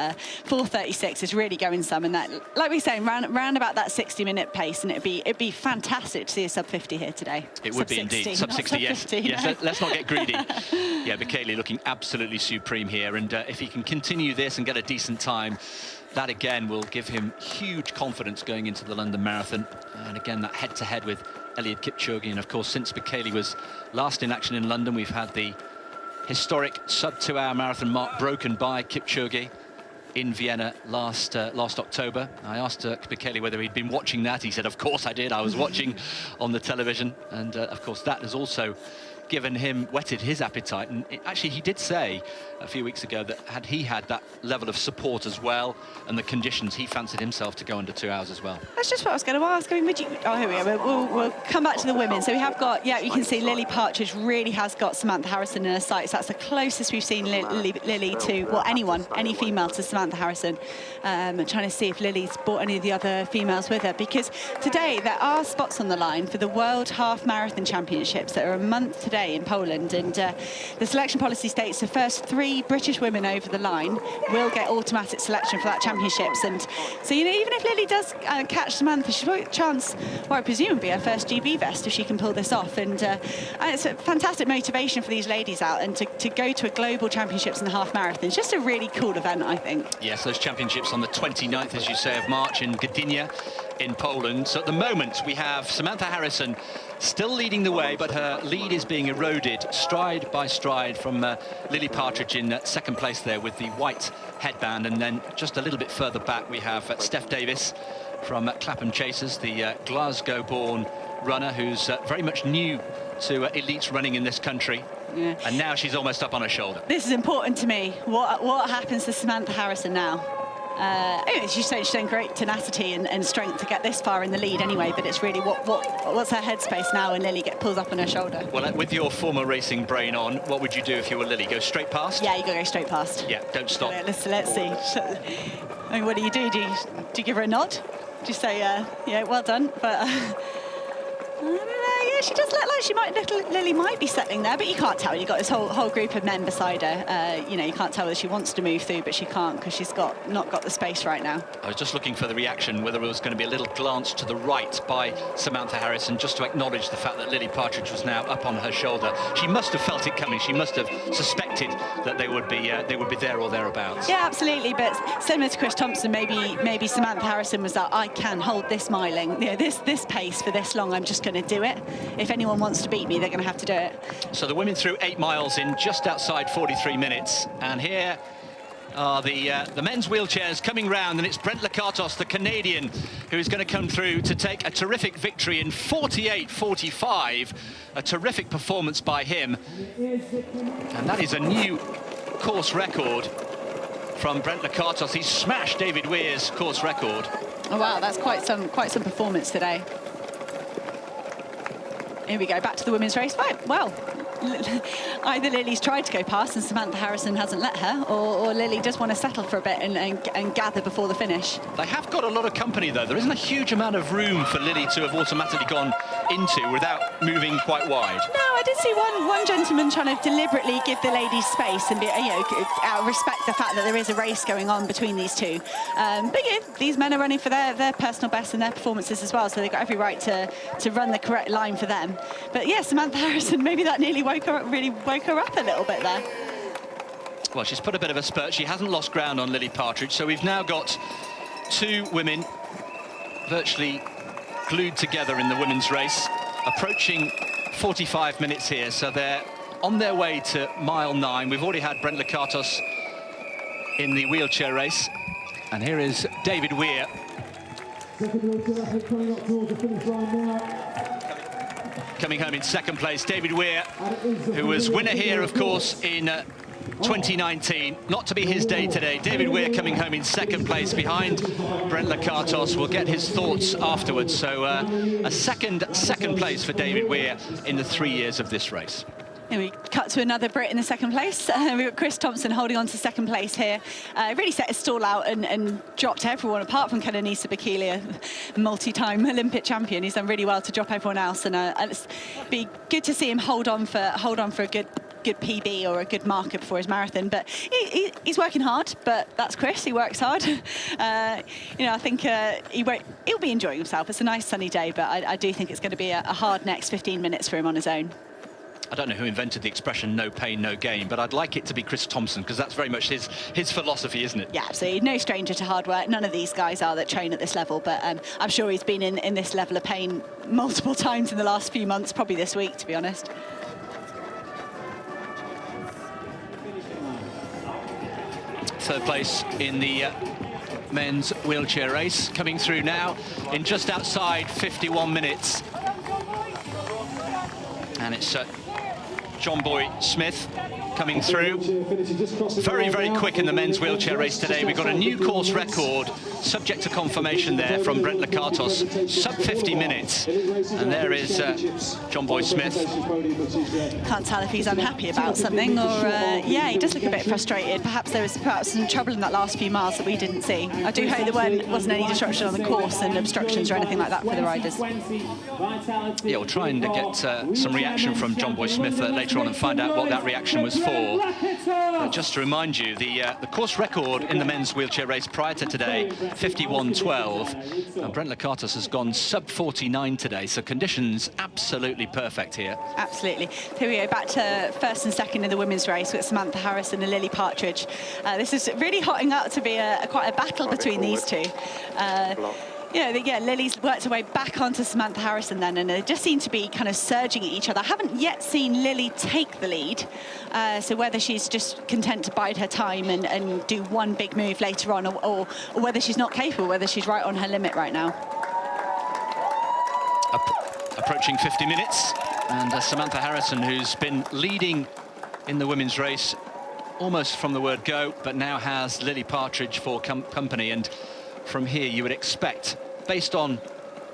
4:36 is really going some, and that, like we were saying, round about that 60-minute pace, and it'd be fantastic to see a sub 50 here today. It would be indeed sub 60. Yes, 50, yes. Let's not get greedy. Yeah, Bekele looking absolutely supreme here, and if he can continue this and get a decent time, that again will give him huge confidence going into the London Marathon. And again, that head-to-head with Eliud Kipchoge, and of course, since Bekele was last in action in London, we've had the historic sub-2-hour marathon mark broken by Kipchoge. in Vienna last October. I asked Bekele whether he'd been watching that. He said, of course I did. I was watching on the television. And of course, that has also whetted his appetite. And actually, he did say a few weeks ago that had he had that level of support as well and the conditions, he fancied himself to go under 2 hours as well. That's just what I was going to ask. I mean, would you... Oh, here we go. We'll come back to the women. So we have got, yeah, you can see Lily Partridge really has got Samantha Harrison in her sights. That's the closest we've seen Lily to, well, any female to Samantha Harrison. And trying to see if Lily's brought any of the other females with her, because today there are spots on the line for the World Half Marathon Championships that are a month today in Poland, and the selection policy states the first 3 British women over the line will get automatic selection for that championships. And so, you know, even if Lily does catch Samantha, she's got a chance, what I presume will be her first GB vest if she can pull this off. And it's a fantastic motivation for these ladies out, and to go to a global championships in the half marathon. It's just a really cool event, I think. Yes, those championships on the 29th, as you say, of March in Gdynia in Poland. So at the moment we have Samantha Harrison still leading the way, but her lead is being eroded stride by stride from Lily Partridge in second place there with the white headband. And then just a little bit further back we have Steph Davis from Clapham Chasers, the Glasgow-born runner who's very much new to elite running in this country. Yeah. And now she's almost up on her shoulder. This is important to me. What happens to Samantha Harrison now? Anyway, she's shown great tenacity and strength to get this far in the lead anyway, but it's really what's her headspace now when Lily pulls up on her shoulder? Well, with your former racing brain on, what would you do if you were Lily? Go straight past? Yeah, you got to go straight past. Yeah, don't stop. Let's see. I mean, what do? Do you give her a nod? Do you say, yeah, well done? But yeah, she does look like Lily might be settling there, but you can't tell. You've got this whole group of men beside her. You know, you can't tell whether she wants to move through, but she can't because she's not got the space right now. I was just looking for the reaction, whether it was going to be a little glance to the right by Samantha Harrison, just to acknowledge the fact that Lily Partridge was now up on her shoulder. She must have felt it coming. She must have suspected that they would be there or thereabouts. Yeah, absolutely. But similar to Chris Thompson, maybe Samantha Harrison was like, I can hold this miling, you know, this pace for this long. I'm just going to do it. If anyone wants to beat me, they're going to have to do it. So the women through 8 miles in just outside 43 minutes, and here are the men's wheelchairs coming round, and it's Brent Lakatos, the Canadian, who is going to come through to take a terrific victory in 48.45. A terrific performance by him, and that is a new course record from Brent Lakatos. He's smashed David Weir's course record. Oh wow, that's quite some performance today. Here we go, back to the women's race. Right, well, either Lily's tried to go past and Samantha Harrison hasn't let her, or Lily does want to settle for a bit and gather before the finish. They have got a lot of company, though. There isn't a huge amount of room for Lily to have automatically gone into without moving quite wide. No, I did see one gentleman trying to deliberately give the ladies space and respect the fact that there is a race going on between these two. But yeah, these men are running for their personal best and their performances as well, so they've got every right to run the correct line for them. But yeah, Samantha Harrison, maybe that nearly woke her up a little bit there. Well, she's put a bit of a spurt. She hasn't lost ground on Lily Partridge, so we've now got 2 women virtually glued together in the women's race, approaching 45 minutes here, so they're on their way to mile 9. We've already had Brent Lakatos in the wheelchair race, and here is David Weir. Coming home in second place, David Weir, who was winner here, of course, in 2019. Not to be his day today. David Weir coming home in second place behind Brent Lakatos. We'll get his thoughts afterwards. So a second place for David Weir in the 3 years of this race. And we cut to another Brit in the second place. We've got Chris Thompson holding on to second place here. Really set his stall out and dropped everyone apart from Kenenisa Bekele, a multi-time Olympic champion. He's done really well to drop everyone else, and it's be good to see him hold on for a good PB or a good marker before his marathon. But he's working hard, but that's Chris. He works hard. I think he'll be enjoying himself. It's a nice sunny day, but I do think it's going to be a hard next 15 minutes for him on his own. I don't know who invented the expression no pain, no gain, but I'd like it to be Chris Thompson, because that's very much his philosophy, isn't it? Yeah, absolutely. No stranger to hard work. None of these guys are that train at this level, but I'm sure he's been in this level of pain multiple times in the last few months, probably this week, to be honest. third place in the men's wheelchair race, coming through now in just outside 51 minutes. And it's John Boy Smith coming through. Very, very quick in the men's wheelchair race today. We've got a new course record, subject to confirmation there from Brent Lakatos, sub 50 minutes. And there is John Boy Smith. Can't tell if he's unhappy about something or, yeah, he does look a bit frustrated. Perhaps there was some trouble in that last few miles that we didn't see. I do hope there wasn't any disruption on the course and obstructions or anything like that for the riders. Yeah, we'll try and get some reaction from John Boy Smith later on and find out what that reaction was for. Just to remind you, the course record in the men's wheelchair race prior to today, 51.12. Brent Lakatos has gone sub 49 today, so conditions absolutely perfect here. Absolutely. Here we go, back to first and second in the women's race with Samantha Harrison and Lily Partridge. This is really hotting up to be quite a battle between these two. Yeah, Lily's worked her way back onto Samantha Harrison then, and they just seem to be kind of surging at each other. I haven't yet seen Lily take the lead, so whether she's just content to bide her time and do one big move later on, or whether she's not capable, whether she's right on her limit right now. Approaching 50 minutes, and Samantha Harrison, who's been leading in the women's race almost from the word go, but now has Lily Partridge for company. And from here you would expect, based on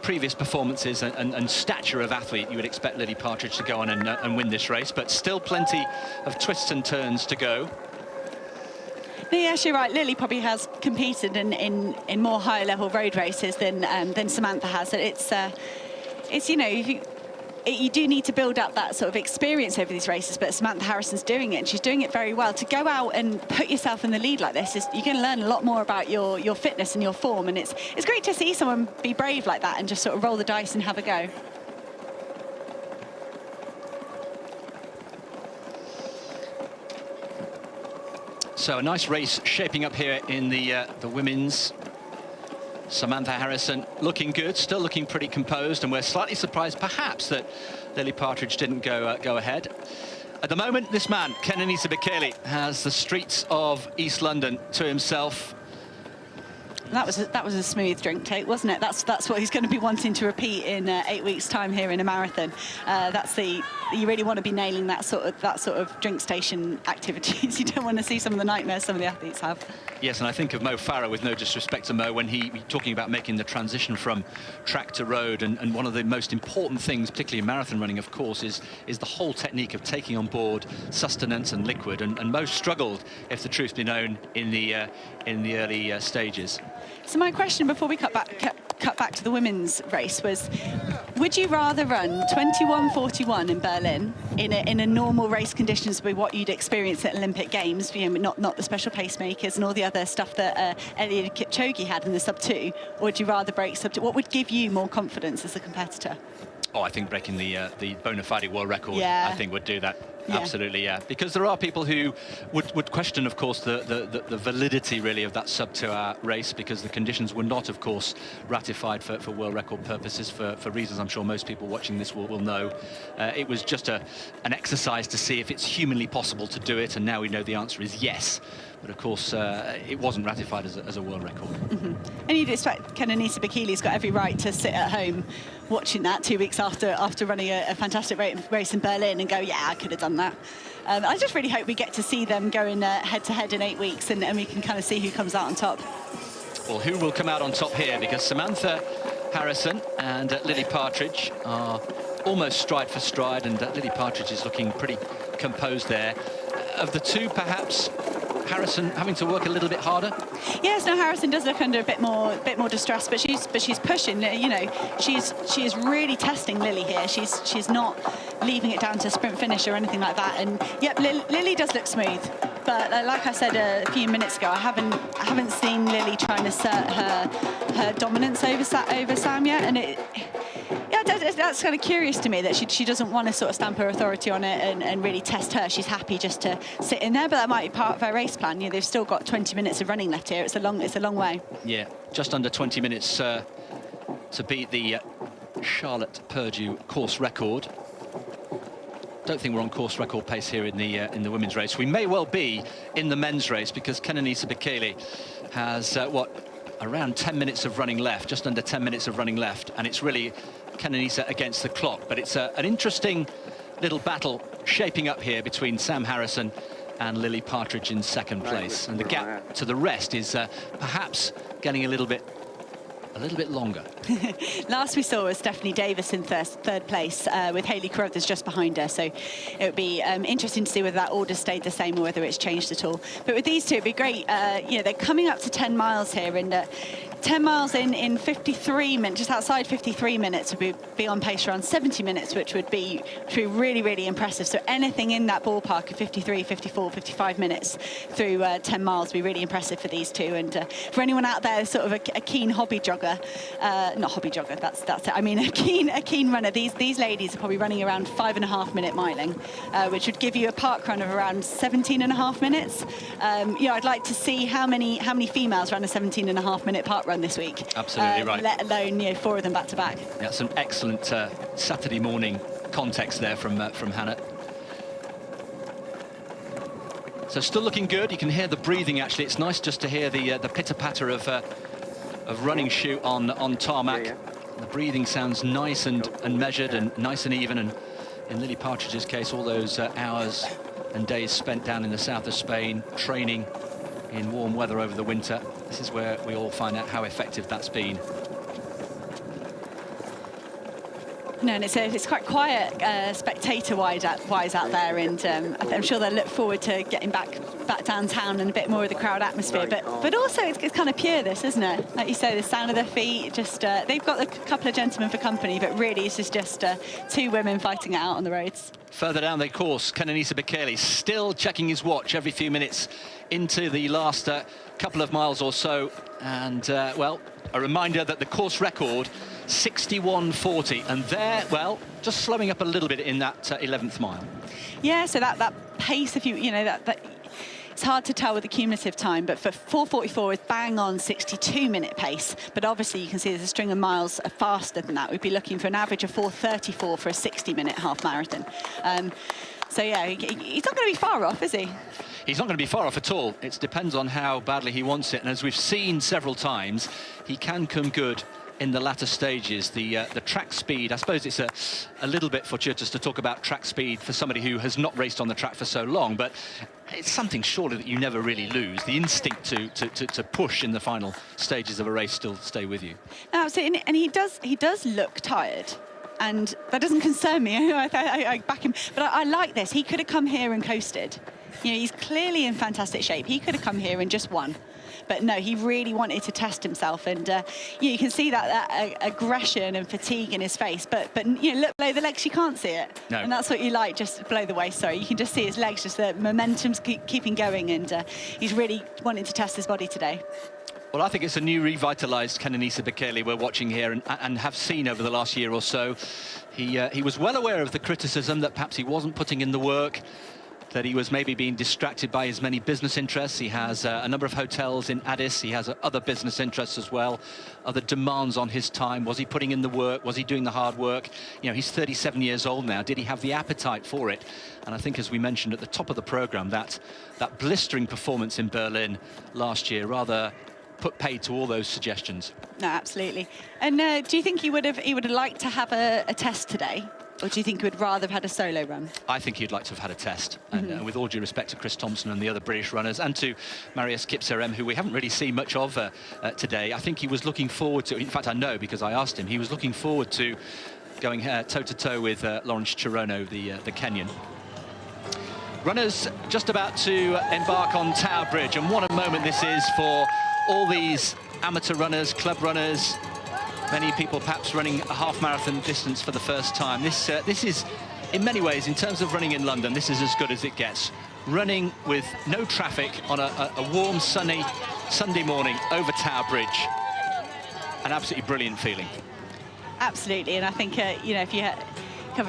previous performances and stature of athlete, you would expect Lily Partridge to go on and win this race, but still plenty of twists and turns to go. Yes, you're right. Lily probably has competed in more higher level road races than Samantha has. It's you know, you do need to build up that sort of experience over these races, but Samantha Harrison's doing it, and she's doing it very well. To go out and put yourself in the lead like this, you're going to learn a lot more about your fitness and your form, and it's great to see someone be brave like that and just sort of roll the dice and have a go. So a nice race shaping up here in the women's. Samantha Harrison looking good, still looking pretty composed, and we're slightly surprised perhaps that Lily Partridge didn't go ahead. At the moment, this man, Kenenisa Bekele, has the streets of East London to himself. That was a smooth drink take, wasn't it? That's what he's going to be wanting to repeat in 8 weeks' time here in a marathon. You really want to be nailing that sort of drink station activities. You don't want to see some of the nightmares some of the athletes have. Yes, and I think of Mo Farah, with no disrespect to Mo, when he talking about making the transition from track to road, and one of the most important things, particularly in marathon running, of course, is the whole technique of taking on board sustenance and liquid, and Mo struggled, if the truth be known, in the early stages. So my question before we cut back to the women's race was, would you rather run 21:41 in Berlin in a normal race conditions with what you'd experience at Olympic Games, you know, not the special pacemakers and all the other stuff that Eliud Kipchoge had in the sub-2, or would you rather break sub-2? What would give you more confidence as a competitor? Oh, I think breaking the bona fide world record, yeah, I think would do that. Yeah. Absolutely, yeah. Because there are people who would question, of course, the validity, really, of that sub-2-hour race, because the conditions were not, of course, ratified for world record purposes, for reasons I'm sure most people watching this will know. It was just an exercise to see if it's humanly possible to do it, and now we know the answer is yes. But of course, it wasn't ratified as a world record. Mm-hmm. And you'd expect Kenenisa Bekele's got every right to sit at home watching that 2 weeks after running a fantastic race in Berlin and go, yeah, I could have done that. I just really hope we get to see them going head-to-head in 8 weeks, and we can kind of see who comes out on top. Well, who will come out on top here? Because Samantha Harrison and Lily Partridge are almost stride for stride, and Lily Partridge is looking pretty composed there. Of the two, perhaps Harrison having to work a little bit harder? Yes, no, Harrison does look under a bit more distress, but she's pushing. You know, she is really testing Lily here. She's not leaving it down to sprint finish or anything like that. And yep, Lily does look smooth. But like I said a few minutes ago, I haven't seen Lily trying to assert her dominance over Sam yet, and that's kind of curious to me that she doesn't want to sort of stamp her authority on it and really test her. She's happy just to sit in there, but that might be part of her race plan. You know, they've still got 20 minutes of running left here. It's a long way. Yeah, just under 20 minutes to beat the Charlotte Purdue course record. don't think we're on course record pace here in the women's race. We may well be in the men's race because Kenenisa Bekele has around 10 minutes of running left, just under 10 minutes of running left, and it's really Kenenisa against the clock. But it's an interesting little battle shaping up here between Sam Harrison and Lily Partridge in second place, and the gap to the rest is perhaps getting a little bit longer. Last we saw was Stephanie Davis in third place with Hayley Carruthers just behind her. So it would be interesting to see whether that order stayed the same or whether it's changed at all. But with these two, it'd be great. They're coming up to 10 miles here, and 10 miles in 53 minutes, just outside 53 minutes, would be on pace around 70 minutes, which would be really, really impressive. So anything in that ballpark of 53, 54, 55 minutes through 10 miles would be really impressive for these two. And for anyone out there, sort of a keen hobby jogger, not hobby jogger, that's it. I mean, a keen runner. These ladies are probably running around 5.5 minute miling, which would give you a park run of around 17.5 minutes. I'd like to see how many females run a 17.5 minute park run this week. Absolutely right. Let alone 4 of them back to back. Yeah, some excellent Saturday morning context there from Hannah. So still looking good. You can hear the breathing. Actually, it's nice just to hear the pitter patter of running shoe on tarmac. Yeah. The breathing sounds nice and measured and nice and even. And in Lily Partridge's case, all those hours and days spent down in the south of Spain training in warm weather over the winter. This is where we all find out how effective that's been. No, and it's quite quiet spectator-wise out there, and I'm sure they'll look forward to getting back downtown and a bit more of the crowd atmosphere. But also it's kind of pure, this, isn't it? Like you say, the sound of their feet. Just they've got a couple of gentlemen for company, but really this is just 2 women fighting it out on the roads. Further down the course, Kenenisa Bekele still checking his watch every few minutes into the last couple of miles or so, and a reminder that the course record 61:40, and they're just slowing up a little bit in that 11th mile. Yeah, so that pace, if that it's hard to tell with the cumulative time, but for 4:44 is bang on 62-minute pace. But obviously you can see there's a string of miles faster than that. We'd be looking for an average of 4:34 for a 60-minute half marathon. So yeah, he's not going to be far off, is he? He's not going to be far off at all. It depends on how badly he wants it, and as we've seen several times, he can come good in the latter stages. The track speed, I suppose it's a little bit fortuitous to talk about track speed for somebody who has not raced on the track for so long, but it's something surely that you never really lose. The instinct to push in the final stages of a race still stay with you. Absolutely, and he does look tired. And that doesn't concern me. I back him. But I like this. He could have come here and coasted. He's clearly in fantastic shape. He could have come here and just won. But no, he really wanted to test himself, and you can see that aggression and fatigue in his face. But look below the legs, you can't see it, no. And that's what you like, just below the waist. Sorry, you can just see his legs, just the momentum's keeping going, and he's really wanting to test his body today. Well, I think it's a new revitalised Kenenisa Bekele we're watching here and have seen over the last year or so. He was well aware of the criticism that perhaps he wasn't putting in the work, that he was maybe being distracted by his many business interests. He has a number of hotels in Addis. He has other business interests as well, other demands on his time. Was he putting in the work? Was he doing the hard work? He's 37 years old now. Did he have the appetite for it? And I think, as we mentioned at the top of the programme, that blistering performance in Berlin last year rather put paid to all those suggestions. No, absolutely. And do you think he would have liked to have a test today? Or do you think he would rather have had a solo run? I think he'd like to have had a test. And with all due respect to Chris Thompson and the other British runners, and to Marius Kipserem, who we haven't really seen much of today, I think he was looking forward to, in fact, I know because I asked him, he was looking forward to going toe-to-toe with Lawrence Cherono, the Kenyan. Runners just about to embark on Tower Bridge, and what a moment this is for all these amateur runners, club runners, many people perhaps running a half marathon distance for the first time. This is, in many ways, in terms of running in London, this is as good as it gets. Running with no traffic on a warm, sunny Sunday morning over Tower Bridge. An absolutely brilliant feeling. Absolutely, and I think, if you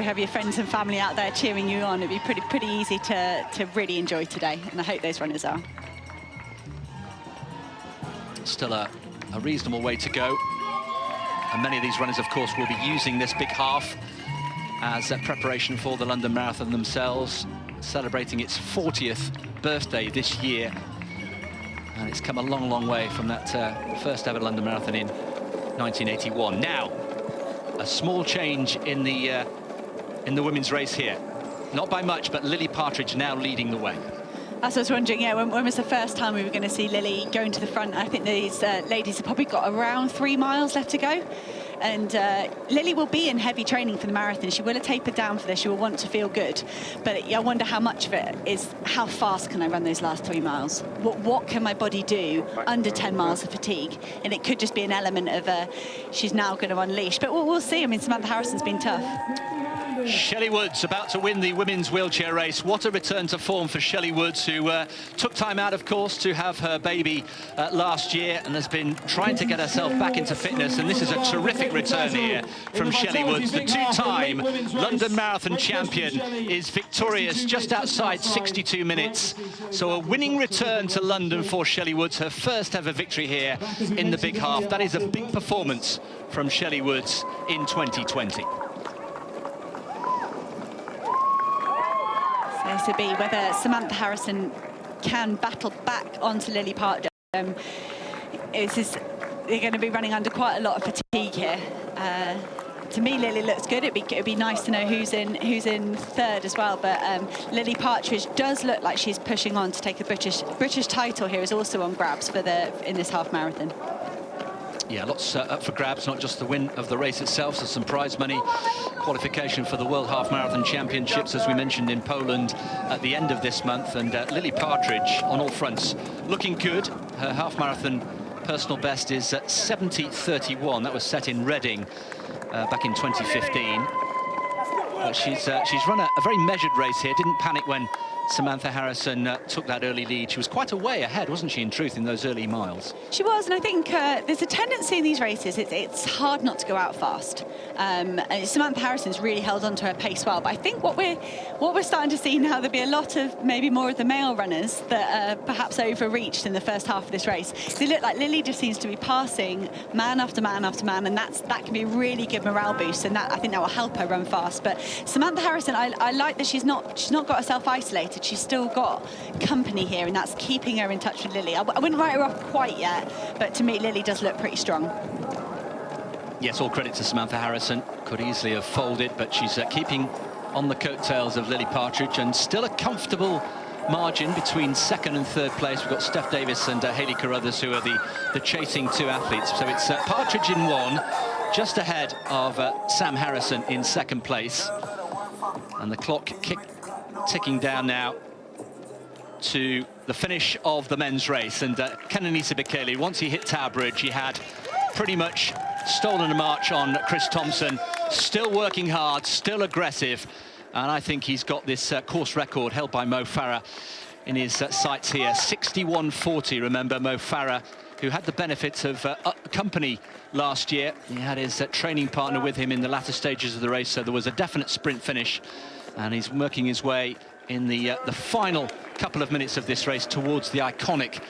have your friends and family out there cheering you on, it'd be pretty easy to really enjoy today, and I hope those runners are. Still a reasonable way to go. And many of these runners, of course, will be using this big half as preparation for the London Marathon themselves, celebrating its 40th birthday this year. And it's come a long, long way from that first ever London Marathon in 1981. Now, a small change in the women's race here. Not by much, but Lily Partridge now leading the way. As I was wondering, yeah, when was the first time we were going to see Lily going to the front? I think these ladies have probably got around 3 miles left to go. And Lily will be in heavy training for the marathon. She will have tapered down for this. She will want to feel good. But I wonder how much of it is how fast can I run those last 3 miles? What can my body do under 10 miles of fatigue? And it could just be an element of she's now going to unleash. But we'll see. I mean, Samantha Harrison's been tough. Shelley Woods about to win the women's wheelchair race. What a return to form for Shelley Woods, who took time out, of course, to have her baby last year and has been trying to get herself back into fitness. And this is a terrific return here from Shelley Woods. The two-time London Marathon champion is victorious just outside 62 minutes. So a winning return to London for Shelley Woods, her first ever victory here in the big half. That is a big performance from Shelley Woods in 2020. To be whether Samantha Harrison can battle back onto Lily Partridge. They're going to be running under quite a lot of fatigue here. To me, Lily looks good. It'd be nice to know who's in third as well. But Lily Partridge does look like she's pushing on to take the British title here. Is also on grabs for in this half marathon. Yeah, lots up for grabs, not just the win of the race itself, so some prize money, qualification for the World Half Marathon Championships, as we mentioned, in Poland at the end of this month. And Lily Partridge, on all fronts, looking good. Her half marathon personal best is at 70:31. That was set in Reading back in 2015. But she's run a very measured race here, didn't panic when Samantha Harrison took that early lead. She was quite a way ahead, wasn't she, in truth, in those early miles? She was, and I think there's a tendency in these races, it's hard not to go out fast. And Samantha Harrison's really held on to her pace well, but I think what we're starting to see now, there'll be a lot of maybe more of the male runners that are perhaps overreached in the first half of this race. They look like Lily just seems to be passing man after man after man, and that can be a really good morale boost, and I think that will help her run fast. But Samantha Harrison, I like that she's not got herself isolated. She's still got company here, and that's keeping her in touch with Lily. I wouldn't write her off quite yet, but to me, Lily does look pretty strong. Yes, all credit to Samantha Harrison. Could easily have folded, but she's keeping on the coattails of Lily Partridge, and still a comfortable margin between second and third place. We've got Steph Davis and Hayley Carruthers, who are the chasing two athletes. So it's Partridge in one, just ahead of Sam Harrison in second place. And the clock ticking down now to the finish of the men's race. And Kenenisa Bekele, once he hit Tower Bridge, he had pretty much stolen a march on Chris Thompson, still working hard, still aggressive. And I think he's got this course record held by Mo Farah in his sights here. 61:40, remember, Mo Farah, who had the benefits of company last year. He had his training partner with him in the latter stages of the race, so there was a definite sprint finish. And he's working his way in the final couple of minutes of this race towards the iconic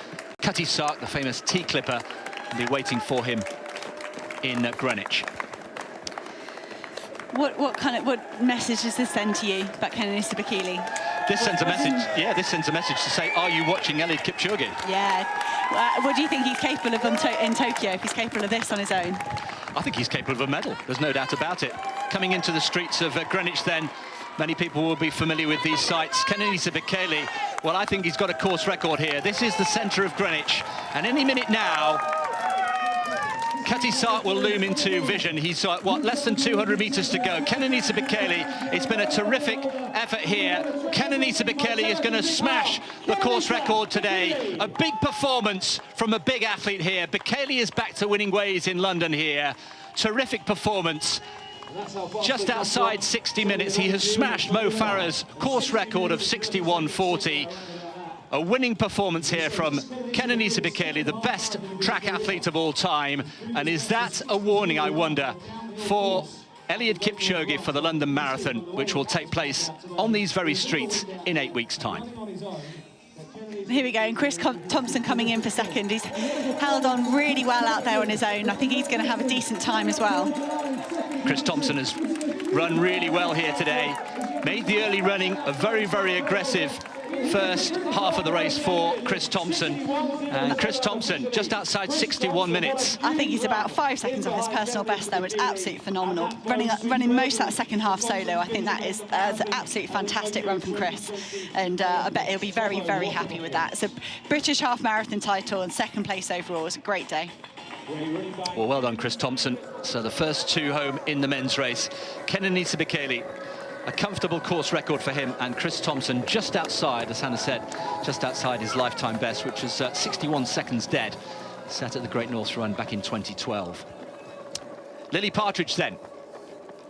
Cutty Sark, the famous T-clipper, and be waiting for him in Greenwich. What message does this send to you about Kenenisa Bekele? This sends a message. Yeah, this sends a message to say, are you watching Eliud Kipchoge? Yeah. What do you think he's capable of in Tokyo, if he's capable of this on his own? I think he's capable of a medal. There's no doubt about it. Coming into the streets of Greenwich, then, many people will be familiar with these sights. Kenenisa Bekele, well, I think he's got a course record here. This is the centre of Greenwich, and any minute now, Cutty Sark will loom into vision. He's less than 200 metres to go. Kenenisa Bekele, it's been a terrific effort here. Kenenisa Bekele is going to smash the course record today. A big performance from a big athlete here. Bekele is back to winning ways in London here. Terrific performance. Just outside 60 minutes, he has smashed Mo Farah's course record of 61:40. A winning performance here from Kenenisa Bekele, the best track athlete of all time. And is that a warning, I wonder, for Eliud Kipchoge for the London Marathon, which will take place on these very streets in 8 weeks' time? Here we go, and Chris Thompson coming in for second. He's held on really well out there on his own. I think he's going to have a decent time as well. Chris Thompson has run really well here today. Made the early running a very, very aggressive first half of the race for Chris Thompson. And Chris Thompson just outside 61 minutes. I think he's about 5 seconds off his personal best there, which is absolutely phenomenal. Running most of that second half solo, I think that's an absolutely fantastic run from Chris. And I bet he'll be very, very happy with that. It's a British half marathon title and second place overall. It's a great day. Well done, Chris Thompson. So the first two home in the men's race. Kenenisa Bekele, a comfortable course record for him, and Chris Thompson just outside, as Hannah said, just outside his lifetime best, which was 61 seconds dead, set at the Great North Run back in 2012. Lily Partridge then,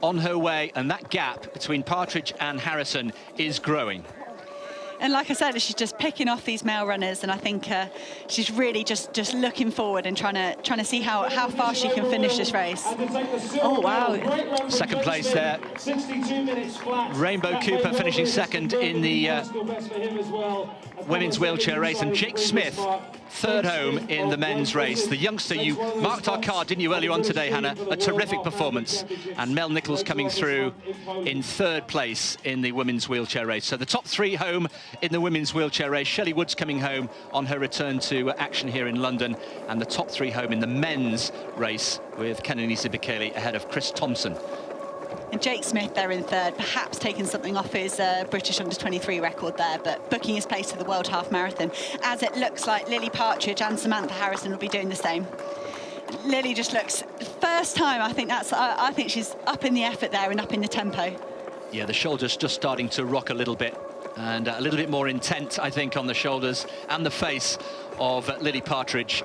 on her way, and that gap between Partridge and Harrison is growing. And like I said, she's just picking off these male runners, and I think she's really just looking forward and trying to see how far she can finish this race. Oh wow! Second place there. Rainbow Cooper finishing second in the women's wheelchair race, and Jake Smith third home in the men's race. The youngster, you marked our card, didn't you, earlier on today, Hannah? A terrific performance. And Mel Nichols coming through in third place in the women's wheelchair race. So the top three home in the women's wheelchair race. Shelley Woods coming home on her return to action here in London. And the top three home in the men's race with Kenenisa Bekele ahead of Chris Thompson. And Jake Smith there in third, perhaps taking something off his British under-23 record there, but booking his place to the World Half Marathon, as it looks like Lily Partridge and Samantha Harrison will be doing the same. Lily just looks, first time, I think she's up in the effort there and up in the tempo. Yeah, the shoulders just starting to rock a little bit, and a little bit more intent, I think, on the shoulders and the face of Lily Partridge.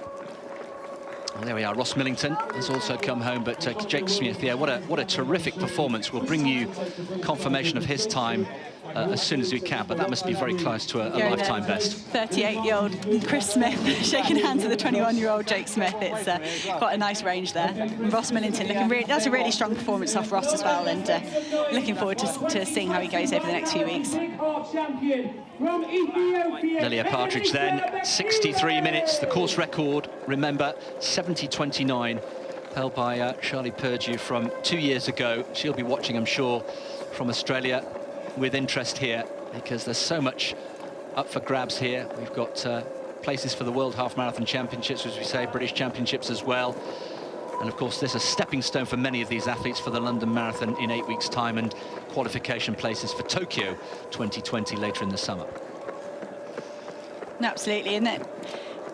Well, there we are. Ross Millington has also come home, but Jake Smith, yeah, what a terrific performance. We'll bring you confirmation of his time as soon as we can, but that must be very close to a lifetime best. 38-year-old Chris Smith shaking hands with the 21-year-old Jake Smith. It's quite a nice range there. And Ross Millington looking really, that's a really strong performance off Ross as well, and looking forward to seeing how he goes over the next few weeks. Lilia Partridge then, 63 minutes, the course record, remember, 70:29, held by Charlie Purdue from 2 years ago. She'll be watching, I'm sure, from Australia with interest here, because there's so much up for grabs here. We've got places for the World Half Marathon Championships, as we say, British Championships as well. And of course, there's a stepping stone for many of these athletes for the London Marathon in 8 weeks' time, and qualification places for Tokyo 2020 later in the summer. Absolutely, and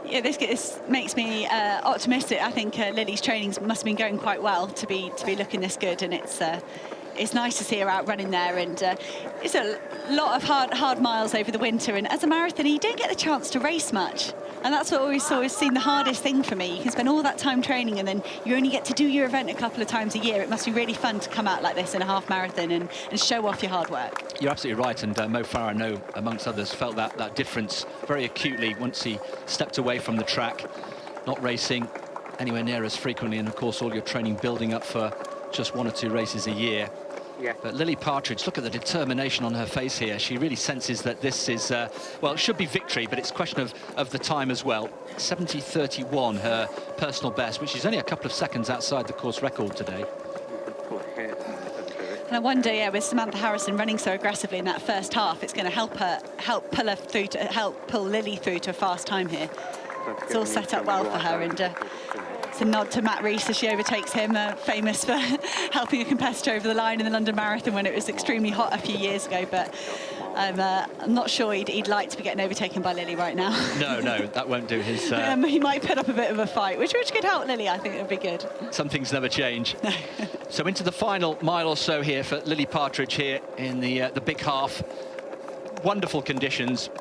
yeah, this makes me optimistic. I think Lily's trainings must have been going quite well to be looking this good, and it's nice to see her out running there. And it's a lot of hard miles over the winter, and as a marathoner, you don't get the chance to race much. And that's what always seemed the hardest thing for me. You can spend all that time training, and then you only get to do your event a couple of times a year. It must be really fun to come out like this in a half marathon and show off your hard work. You're absolutely right, and Mo Farah, I know, amongst others, felt that difference very acutely once he stepped away from the track, not racing anywhere near as frequently, and of course all your training building up for just 1 or 2 races a year. Yeah. But Lily Partridge, look at the determination on her face here. She really senses that this is, well, it should be victory, but it's a question of the time as well. 70:31, her personal best, which is only a couple of seconds outside the course record today. And I wonder, yeah, with Samantha Harrison running so aggressively in that first half, it's going to help pull Lily through to a fast time here. It's all set up well for her, and it's a nod to Matt Rees as she overtakes him, famous for helping a competitor over the line in the London Marathon when it was extremely hot a few years ago. But I'm not sure he'd like to be getting overtaken by Lily right now. No, that won't do his... he might put up a bit of a fight, which could help Lily. I think it would be good. Some things never change. So into the final mile or so here for Lily Partridge here in the big half. Wonderful conditions.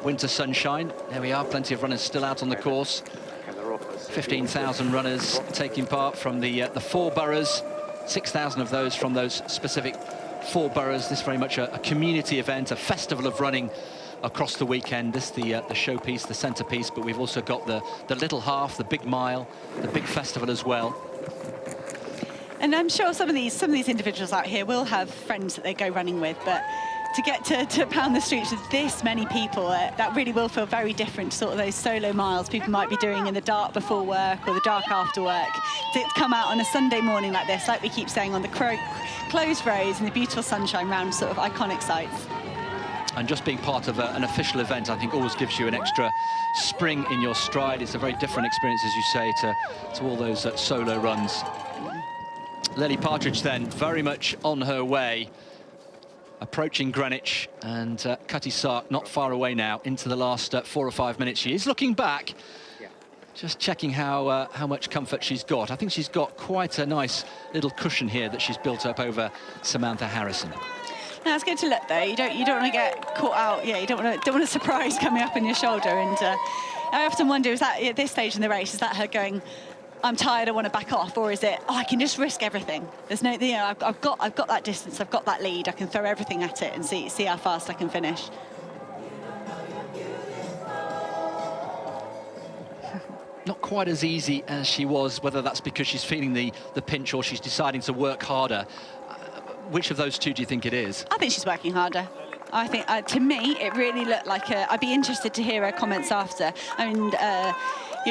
Winter sunshine. There we are, plenty of runners still out on the course. 15,000 runners taking part from the 4 boroughs, 6,000 of those from those specific 4 boroughs. This very much a community event, a festival of running across the weekend. This the showpiece, the centerpiece, but we've also got the little half, the big mile, the big festival as well. And I'm sure some of these individuals out here will have friends that they go running with, but to get to pound the streets with this many people, that really will feel very different to sort of those solo miles people might be doing in the dark before work or the dark after work. To come out on a Sunday morning like this, like we keep saying, on the closed roads and the beautiful sunshine around sort of iconic sites. And just being part of an official event, I think, always gives you an extra spring in your stride. It's a very different experience, as you say, to all those solo runs. Lily Partridge then very much on her way, approaching Greenwich, and Cutty Sark not far away now into the last 4 or 5 minutes. She is looking back, just checking how much comfort she's got. I think she's got quite a nice little cushion here that she's built up over Samantha Harrison. No, it's good to look though. You don't want to get caught out. Yeah, you don't want a surprise coming up on your shoulder. And I often wonder, is that at this stage in the race, is that her going, I'm tired, I want to back off, or is it, oh, I can just risk everything? There's no, you know, I've got that distance, I've got that lead, I can throw everything at it and see how fast I can finish. Not quite as easy as she was, whether that's because she's feeling the pinch or she's deciding to work harder. Which of those two do you think it is? I think she's working harder. I think, to me, it really looked like I'd be interested to hear her comments after. And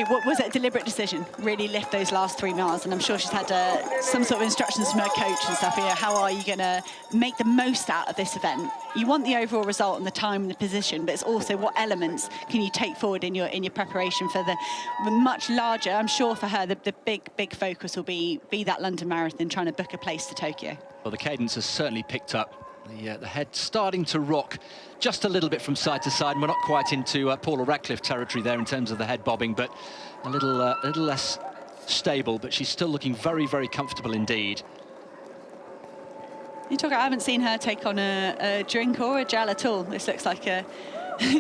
what was it, a deliberate decision? Really lift those last 3 miles, and I'm sure she's had some sort of instructions from her coach and stuff. How are you going to make the most out of this event? You want the overall result and the time and the position, but it's also what elements can you take forward in your preparation for the much larger. I'm sure for her the big focus will be that London Marathon, trying to book a place to Tokyo. Well, the cadence has certainly picked up. The head starting to rock just a little bit from side to side, and we're not quite into Paula Radcliffe territory there in terms of the head bobbing, but a little less stable, but she's still looking very, very comfortable indeed. I haven't seen her take on a drink or a gel at all. This looks like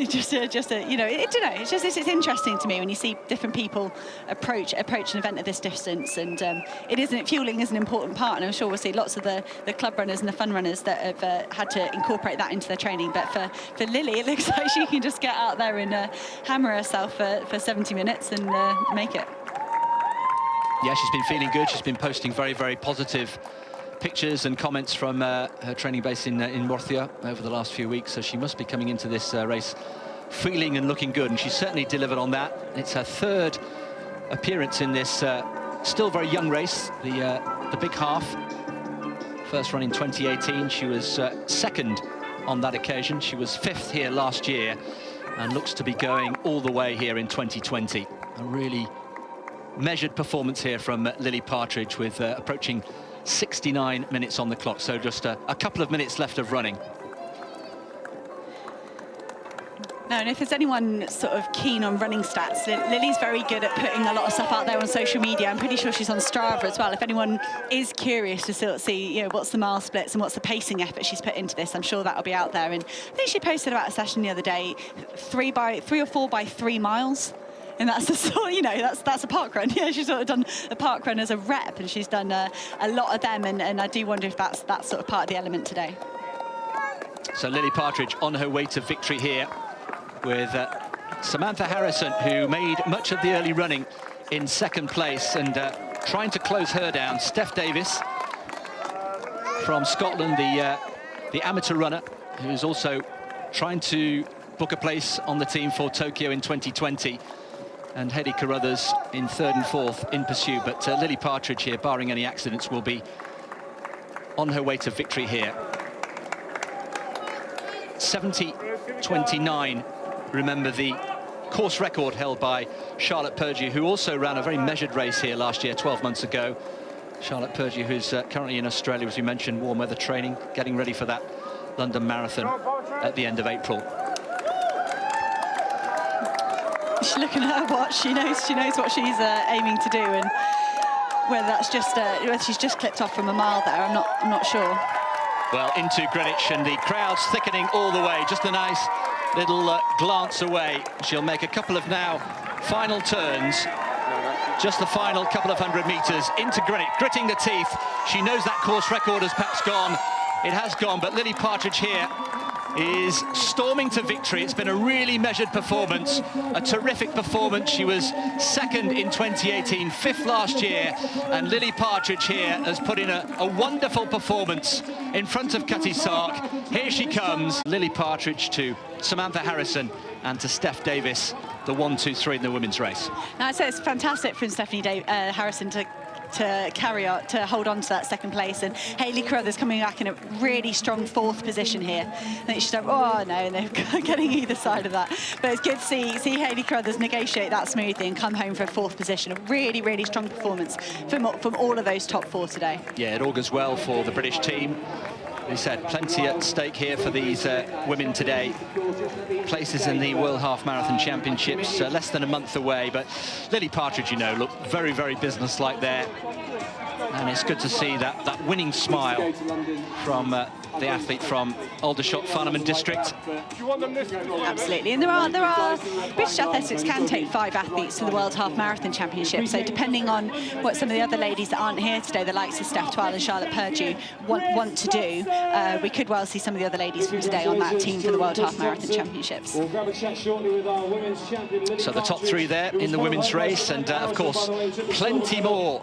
just a you know, it's interesting to me when you see different people approach an event at this distance, and fueling is an important part, and I'm sure we'll see lots of the club runners and the fun runners that have had to incorporate that into their training. But for Lily, it looks like she can just get out there and hammer herself for 70 minutes and make it. Yeah, she's been feeling good. She's been posting very, very positive pictures and comments from her training base in Murcia over the last few weeks, so she must be coming into this race feeling and looking good, and she's certainly delivered on that. It's her third appearance in this still very young race, the big half. First run in 2018, she was second on that occasion. She was 5th here last year and looks to be going all the way here in 2020. A really measured performance here from Lily Partridge, with approaching 69 minutes on the clock, so just a couple of minutes left of running. No, and if there's anyone sort of keen on running stats, Lily's very good at putting a lot of stuff out there on social media. I'm pretty sure she's on Strava as well. If anyone is curious to sort of see, what's the mile splits and what's the pacing effort she's put into this, I'm sure that'll be out there. And I think she posted about a session the other day, 3 or 4 by 3 miles. And that's a sort, that's a park run. Yeah, she's sort of done a park run as a rep, and she's done a lot of them. And I do wonder if that's sort of part of the element today. So Lily Partridge on her way to victory here, with Samantha Harrison, who made much of the early running, in 2nd place, and trying to close her down. Steph Davis from Scotland, the amateur runner, who's also trying to book a place on the team for Tokyo in 2020. And Hedy Carruthers in 3rd and 4th in pursuit. But Lily Partridge here, barring any accidents, will be on her way to victory here. 70:29, remember, the course record held by Charlotte Purgey, who also ran a very measured race here last year, 12 months ago. Charlotte Purgey, who's currently in Australia, as we mentioned, warm weather training, getting ready for that London Marathon at the end of April. She's looking at her watch. She knows what she's aiming to do, and whether that's just whether she's just clipped off from a mile there, I'm not sure. Well, into Greenwich, and the crowd's thickening all the way. Just a nice little glance away. She'll make a couple of now final turns. Just the final couple of 100 metres into Greenwich, gritting the teeth. She knows that course record has perhaps gone. It has gone, but Lily Partridge here is storming to victory. It's been a really measured performance, a terrific performance. She was second in 2018, fifth last year, and Lily Partridge here has put in a wonderful performance in front of Cutty Sark. Here she comes, Lily Partridge to Samantha Harrison and to Steph Davis, the 1, 2, 3 in the women's race. Now, I'd say it's fantastic from Stephanie Harrison to carry on, to hold on to that second place, and Hayley Carruthers coming back in a really strong fourth position here. I think she's like, oh no, and they're getting either side of that. But it's good to see Hayley Carruthers negotiate that smoothly and come home for a fourth position. A really, really strong performance from all of those top four today. Yeah, it augurs well for the British team. We said plenty at stake here for these women today. Places in the World Half Marathon Championships, less than a month away. But Lily Partridge, you know, look very, very businesslike there. And it's good to see that winning smile from the athlete from Aldershot, Farnham District. Absolutely, and there are British Athletics can take 5 athletes to the World Half Marathon Championship. So depending on what some of the other ladies that aren't here today, the likes of Steph Twile and Charlotte Purdue, want to do, we could well see some of the other ladies from today on that team for the World Half Marathon Championships. So the top 3 there in the women's race, and of course plenty more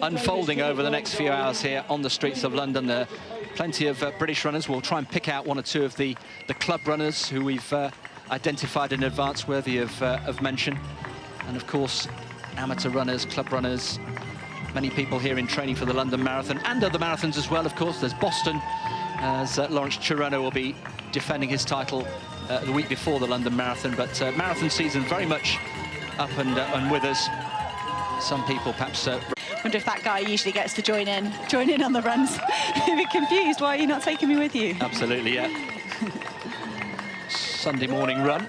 unfolding over the next few hours here on the streets of London. There are plenty of British runners. We'll try and pick out 1 or 2 of the club runners who we've identified in advance worthy of mention. And of course, amateur runners, club runners, many people here in training for the London Marathon and other marathons as well. Of course, there's Boston, as Lawrence Chirono will be defending his title the week before the London Marathon. But marathon season very much up and with us. Some people perhaps... wonder if that guy usually gets to join in on the runs. A bit confused, why are you not taking me with you? Absolutely, yeah. Sunday morning run.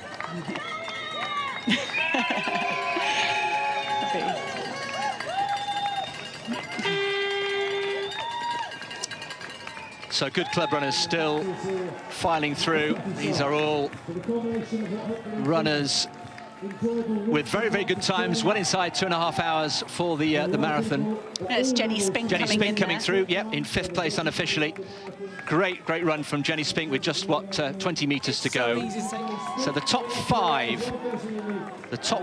So good club runners still filing through. These are all runners with very, very good times, well inside 2.5 hours for the marathon. There's Jenny Spink coming through, yep, in 5th place unofficially. Great run from Jenny Spink with just, 20 metres to go. So the top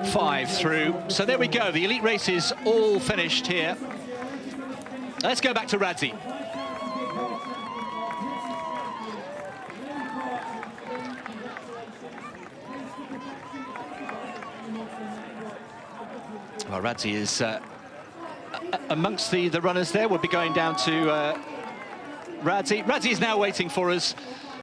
5 through. So there we go, the elite race is all finished here. Let's go back to Radzi. Well, Radzi is amongst the runners there. We'll be going down to Radzi. Radzi is now waiting for us